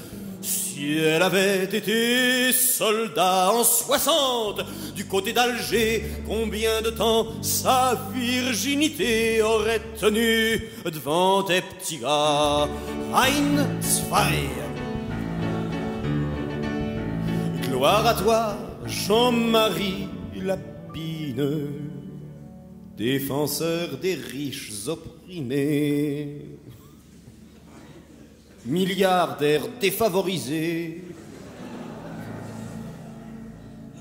Si elle avait été soldat en 60 du côté d'Alger, combien de temps sa virginité aurait tenu devant tes petits gars? Ein, zwei. Gloire à toi, Jean-Marie Lapine, défenseur des riches opprimés, milliardaires défavorisés,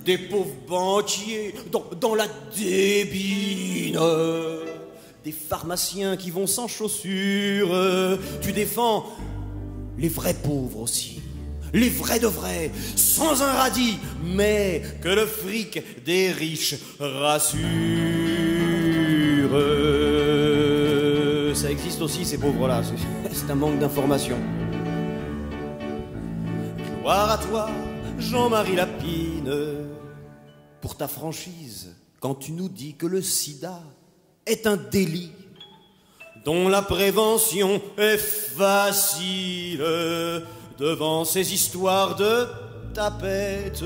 des pauvres banquiers dans la débine, des pharmaciens qui vont sans chaussures. Tu défends les vrais pauvres aussi, les vrais de vrais, sans un radis, mais que le fric des riches rassure. Ça existe aussi, ces pauvres-là. C'est un manque d'information. Gloire à toi, Jean-Marie Lapine, pour ta franchise, quand tu nous dis que le sida est un délit dont la prévention est facile devant ces histoires de tapettes.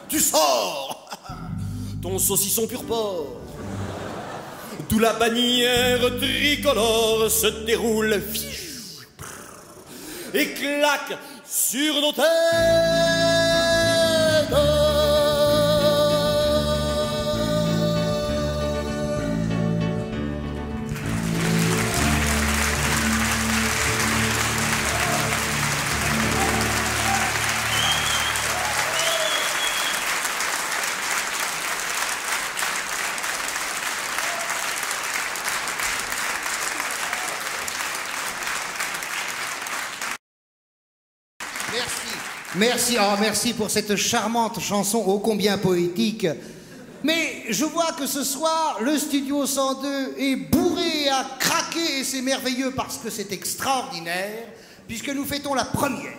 Tu sors ton saucisson pur porc, d'où la bannière tricolore se déroule et claque sur nos têtes. Merci, merci pour cette charmante chanson ô combien poétique. Mais je vois que ce soir, le Studio 102 est bourré à craquer et c'est merveilleux parce que c'est extraordinaire, puisque nous fêtons la première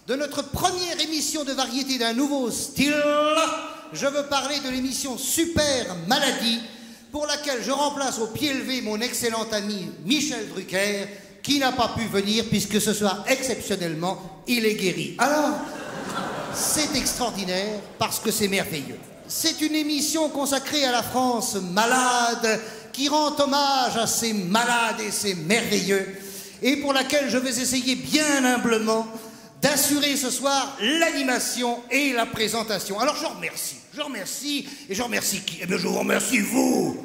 de notre première émission de variété d'un nouveau style. Je veux parler de l'émission Super Maladie, pour laquelle je remplace au pied levé mon excellent ami Michel Drucker, qui n'a pas pu venir puisque ce soir, exceptionnellement, il est guéri. Alors, c'est extraordinaire parce que c'est merveilleux. C'est une émission consacrée à la France malade, qui rend hommage à ces malades et ces merveilleux, et pour laquelle je vais essayer bien humblement d'assurer ce soir l'animation et la présentation. Alors je remercie qui? Eh bien je vous remercie vous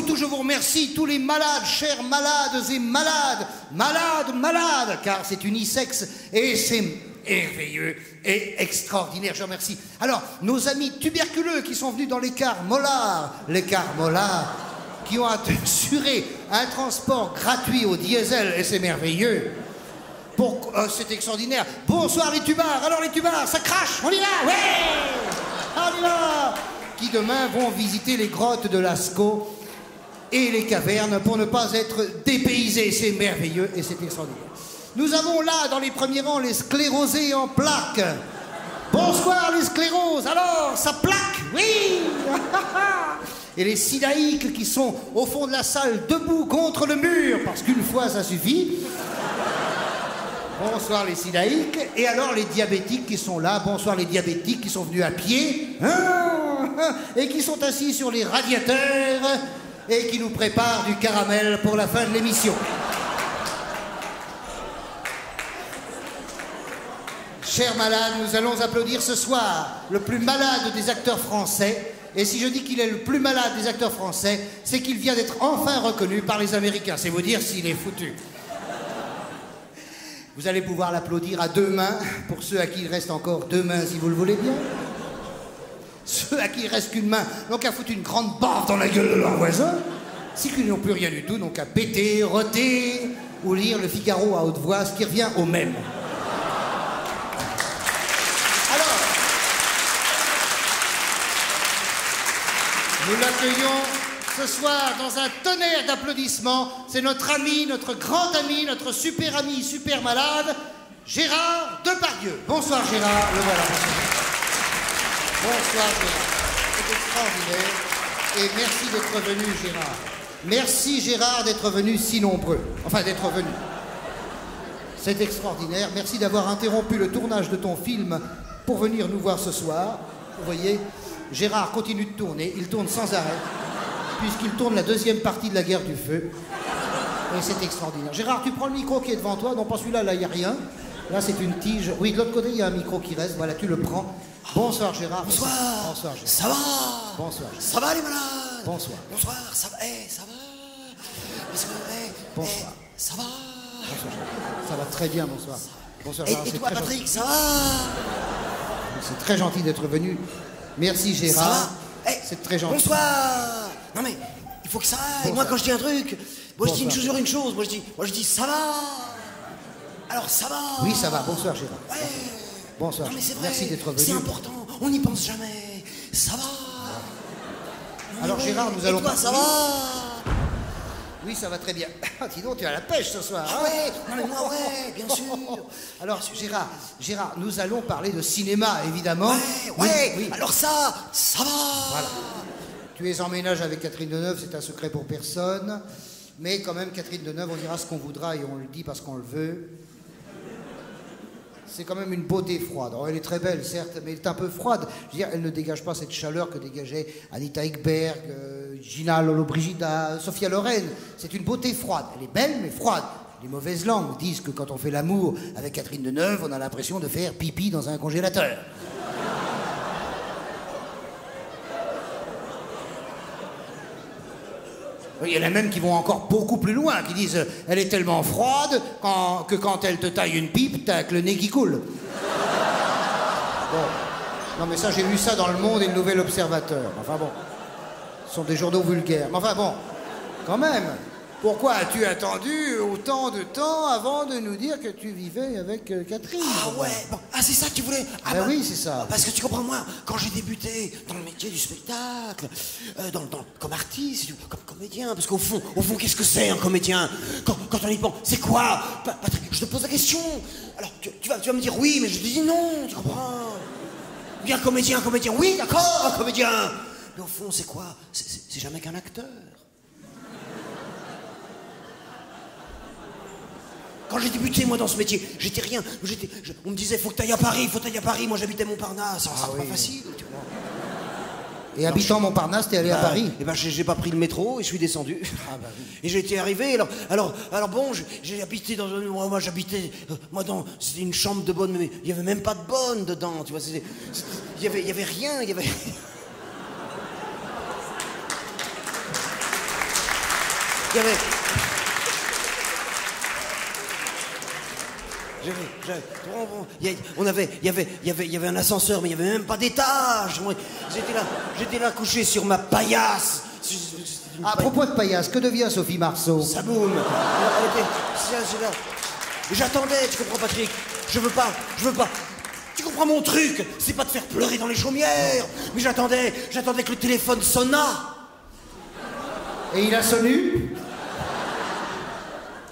tous, je vous remercie tous les malades, chers malades et malades, car c'est unisexe et c'est merveilleux et extraordinaire, je remercie. Alors, nos amis tuberculeux qui sont venus dans l'écart Mollard, qui ont assuré un transport gratuit au diesel, et c'est merveilleux. C'est extraordinaire. Bonsoir les tubards. Alors les tubards, ça crache, on y va, ouais, on y va. Qui demain vont visiter les grottes de Lascaux et les cavernes pour ne pas être dépaysés. C'est merveilleux et c'est extraordinaire. Nous avons là, dans les premiers rangs, les sclérosés en plaques. Bonsoir les scléroses. Alors, ça plaque, oui. Et les sidaïques qui sont au fond de la salle, debout contre le mur, parce qu'une fois ça suffit. Bonsoir les sidaïques. Et alors les diabétiques qui sont là. Bonsoir les diabétiques qui sont venus à pied. Et qui sont assis sur les radiateurs et qui nous préparent du caramel pour la fin de l'émission. Chers malades, nous allons applaudir ce soir le plus malade des acteurs français. Et si je dis qu'il est le plus malade des acteurs français, c'est qu'il vient d'être enfin reconnu par les Américains. C'est vous dire s'il est foutu. Vous allez pouvoir l'applaudir à deux mains, pour ceux à qui il reste encore deux mains, si vous le voulez bien. Ceux à qui il reste qu'une main n'ont qu'à foutre une grande baffe dans la gueule de leur voisin. Si qu'ils n'ont plus rien du tout, n'ont qu'à péter, roter, ou lire le Figaro à haute voix, ce qui revient au même. Alors, nous l'accueillons ce soir dans un tonnerre d'applaudissements. C'est notre ami, notre grand ami, notre super ami, super malade, Gérard Depardieu. Bonsoir Gérard, le voilà. Bonsoir Gérard, c'est extraordinaire. Et merci d'être venu Gérard. Merci Gérard d'être venu si nombreux. Enfin d'être venu. C'est extraordinaire. Merci d'avoir interrompu le tournage de ton film pour venir nous voir ce soir. Vous voyez, Gérard continue de tourner, il tourne sans arrêt, puisqu'il tourne la deuxième partie de la guerre du feu. Et c'est extraordinaire. Gérard, tu prends le micro qui est devant toi. Non, pas celui-là, là, il n'y a rien. Là, c'est une tige. Oui, de l'autre côté, il y a un micro qui reste. Voilà, tu le prends. Bonsoir, Gérard. Bonsoir. Bonsoir, Gérard. Ça va? Bonsoir. Ça va, les malades? Bonsoir. Bonsoir, ça va? Ça va? Parce que, bonsoir. Ça va? Bonsoir, Gérard. Ça va très bien, bonsoir. Bonsoir, Gérard. Et toi, Patrick, ça va? C'est très gentil d'être venu. Merci, Gérard. Ça va? C'est très gentil. Bonsoir. Non, mais il faut que ça aille. Bonsoir. Moi, quand je dis un truc, moi, je dis Bonsoir. une chose. Moi, je dis ça va. Alors, ça va. Oui, ça va. Bonsoir, Gérard. Ouais. Bonsoir. Non, mais c'est vrai. Merci d'être venu. C'est important. On n'y pense jamais. Ça va. Alors, Gérard, nous Et allons... toi, ça va? Oui, ça va très bien. Sinon, tu es à la pêche ce soir. Ah ouais. Non, mais moi, ouais, bien sûr. Alors, Gérard, nous allons parler de cinéma, évidemment. Ouais. Oui. Alors ça va. Voilà. Tu es en ménage avec Catherine Deneuve, c'est un secret pour personne. Mais quand même, Catherine Deneuve, on dira ce qu'on voudra et on le dit parce qu'on le veut. C'est quand même une beauté froide. Alors, elle est très belle, certes, mais elle est un peu froide. Je veux dire, elle ne dégage pas cette chaleur que dégageait Anita Ekberg, Gina Lollobrigida, Sophia Loren. C'est une beauté froide. Elle est belle, mais froide. Les mauvaises langues disent que quand on fait l'amour avec Catherine Deneuve, on a l'impression de faire pipi dans un congélateur. Il y en a même qui vont encore beaucoup plus loin, qui disent « Elle est tellement froide que quand elle te taille une pipe, t'as que le nez qui coule. » Bon. Non mais ça, j'ai lu ça dans Le Monde et Le Nouvel Observateur. Enfin bon, ce sont des journaux vulgaires. Mais enfin bon, quand même. Pourquoi as-tu attendu autant de temps avant de nous dire que tu vivais avec Catherine? Ah ouais, bon. Ah c'est ça que tu voulais? Ah Ben oui, c'est ça. Parce que tu comprends, moi, quand j'ai débuté dans le métier du spectacle, comme artiste, comme comédien, parce qu'au fond, qu'est-ce que c'est un comédien? Quand on y pense, c'est quoi? Patrick, je te pose la question. Alors, tu vas me dire oui, mais je te dis non, tu comprends? Bien comédien, oui, d'accord, un comédien. Mais au fond, c'est quoi? C'est jamais qu'un acteur. Quand j'ai débuté, moi, dans ce métier, j'étais rien. On me disait, faut que t'ailles à Paris. Moi, j'habitais Montparnasse. C'est pas facile, tu vois. Et habitant Montparnasse, t'es allé à Paris? Eh ben, j'ai pas pris le métro et je suis descendu. Ah bah oui. Et j'étais arrivé. Alors bon, j'ai habité dans un. Moi, j'habitais. C'était une chambre de bonne, mais il y avait même pas de bonne dedans, tu vois. Il y avait rien. Il y avait. Il y avait un ascenseur, mais il n'y avait même pas d'étage. J'étais là couché sur ma paillasse. À propos de paillasse, que devient Sophie Marceau? Ça boum. J'attendais, tu comprends, Patrick? Je veux pas. Tu comprends mon truc? C'est pas de faire pleurer dans les chaumières. Mais j'attendais que le téléphone sonna. Et il a sonné?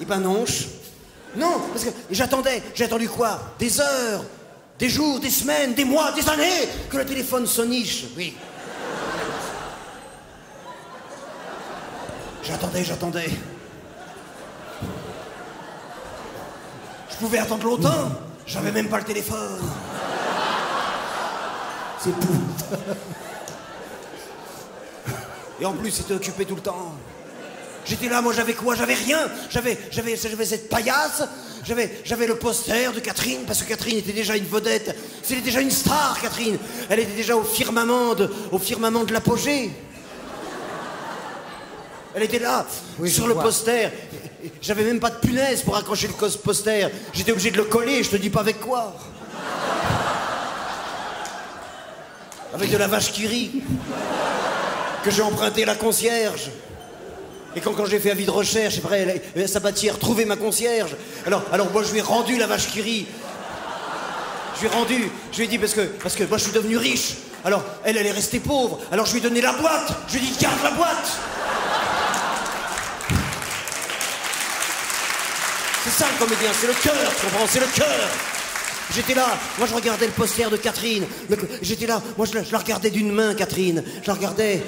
Eh ben non. Non, parce que j'ai attendu quoi? Des heures, des jours, des semaines, des mois, des années que le téléphone sonniche. Oui. J'attendais. Je pouvais attendre longtemps. J'avais même pas le téléphone. C'est tout. Et en plus, c'était occupé tout le temps. J'étais là, moi j'avais quoi? J'avais rien. J'avais cette paillasse. J'avais le poster de Catherine, parce que Catherine était déjà une vedette. C'était déjà une star, Catherine. Elle était déjà au firmament de l'apogée. Elle était là, oui, sur le poster. J'avais même pas de punaise pour accrocher le poster. J'étais obligé de le coller, je te dis pas avec quoi. Avec de la vache qui rit. Que j'ai emprunté à la concierge. Et quand j'ai fait avis de recherche, après, Sabatier a retrouvé ma concierge. Alors moi, je lui ai rendu la vache qui rit. Je lui ai dit, parce que moi, je suis devenu riche. Alors, elle est restée pauvre. Alors, je lui ai donné la boîte. Je lui ai dit, garde la boîte. C'est ça, le comédien, c'est le cœur, tu comprends, c'est le cœur. J'étais là, moi, je regardais le poster de Catherine. J'étais là, moi, je la regardais d'une main, Catherine. Je la regardais...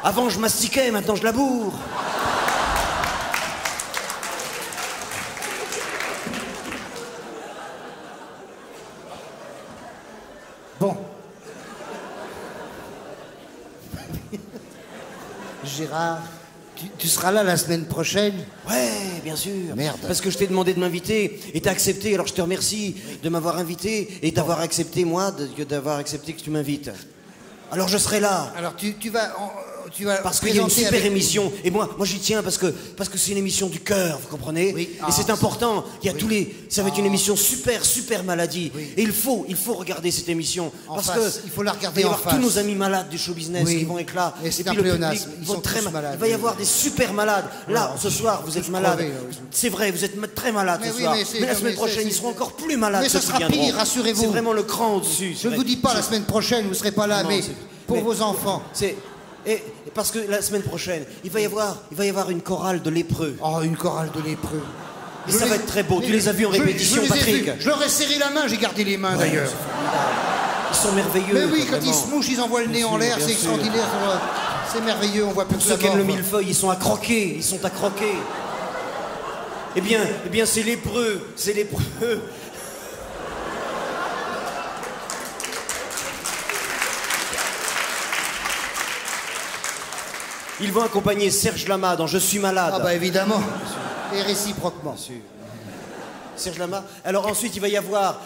Avant, je mastiquais, maintenant, je la bourre. Bon. Gérard, tu seras là la semaine prochaine? Ouais, bien sûr. Merde. Parce que je t'ai demandé de m'inviter et t'as accepté, alors je te remercie de m'avoir invité et d'avoir accepté, moi, d'avoir accepté que tu m'invites. Alors je serai là. Alors tu vas parce qu'il y a une super émission et moi j'y tiens parce que c'est une émission du cœur, vous comprenez? Oui. Et c'est important. Il y a ça va être une émission super maladie. Oui. Et il faut regarder cette émission parce que il faut la regarder il va y en avoir face. tous nos amis malades du show business qui vont être là. Et c'est puis un le pléonasme. public Ils vont sont très tous malades. Il va y avoir des super malades. Là, ce soir, vous êtes malades. crevés, C'est vrai, vous êtes très malades Mais ce oui, soir. mais Mais la semaine prochaine, ils seront encore plus malades. Mais ce sera pire, rassurez-vous. C'est vraiment le cran au-dessus. Je ne vous dis pas la semaine prochaine, vous ne serez pas là, mais pour vos enfants. Et parce que la semaine prochaine, il va y avoir une chorale de lépreux. Oh, une chorale de lépreux. Et ça va être très beau. Tu les as vus en répétition, Patrick? Je leur ai serré la main, j'ai gardé les mains d'ailleurs. Ils sont merveilleux. Mais oui, quand vraiment. ils se mouchent, ils envoient le nez en l'air, c'est extraordinaire. C'est merveilleux, on voit plus Pour que ceux la qui aiment le mort. millefeuille, ils sont à croquer. Eh bien, c'est lépreux. Ils vont accompagner Serge Lama dans Je suis malade. Ah bah évidemment. Et réciproquement. Serge Lama. Alors ensuite, il va y avoir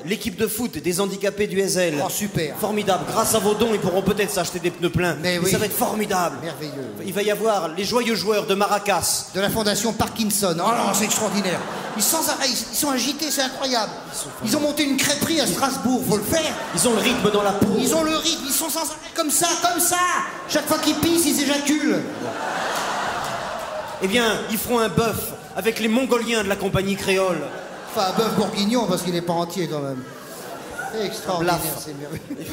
l'équipe de foot des handicapés du SL. Oh super. Formidable. Grâce à vos dons, ils pourront peut-être s'acheter des pneus pleins. Mais oui. Ça va être formidable. Merveilleux. Il va y avoir les joyeux joueurs de Maracas. De la fondation Parkinson. Oh non, c'est extraordinaire. sans arrêt, ils sont agités, c'est incroyable. Ils ont monté une crêperie à Strasbourg, faut le faire. Ils ont le rythme dans la peau. Ils ont le rythme, ils sont sans arrêt comme ça, comme ça. Chaque fois qu'ils pissent, ils éjaculent. Eh bien, ils feront un bœuf avec les Mongoliens de la compagnie créole. Enfin, un bœuf bourguignon parce qu'il n'est pas entier quand même. C'est extraordinaire, Blaf. c'est merveilleux.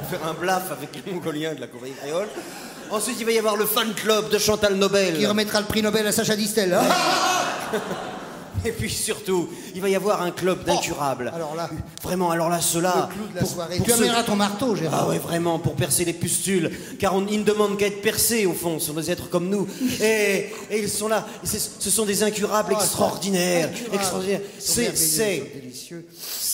Faire un blaf avec les Mongoliens de la compagnie créole. Ensuite, il va y avoir le fan club de Chantal Nobel. Qui remettra le prix Nobel à Sacha Distel. Hein. Et puis surtout, il va y avoir un club d'incurables. alors là. Vraiment, alors là, ceux-là. Le clou de la soirée. Tu amèneras ton marteau, Gérard. Ah ouais, vraiment, pour percer les pustules. Car ils ne demandent qu'à être percés, au fond, sur des êtres comme nous. Et ils sont là. Ce sont des incurables extraordinaires. Extraordinaires. C'est délicieux.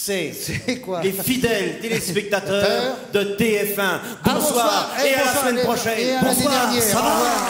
C'est quoi? les fidèles téléspectateurs de TF1. Bonsoir, bonsoir. et à la Bonsoir, semaine prochaine. et à l'année Bonsoir, dernière. ça Au va revoir.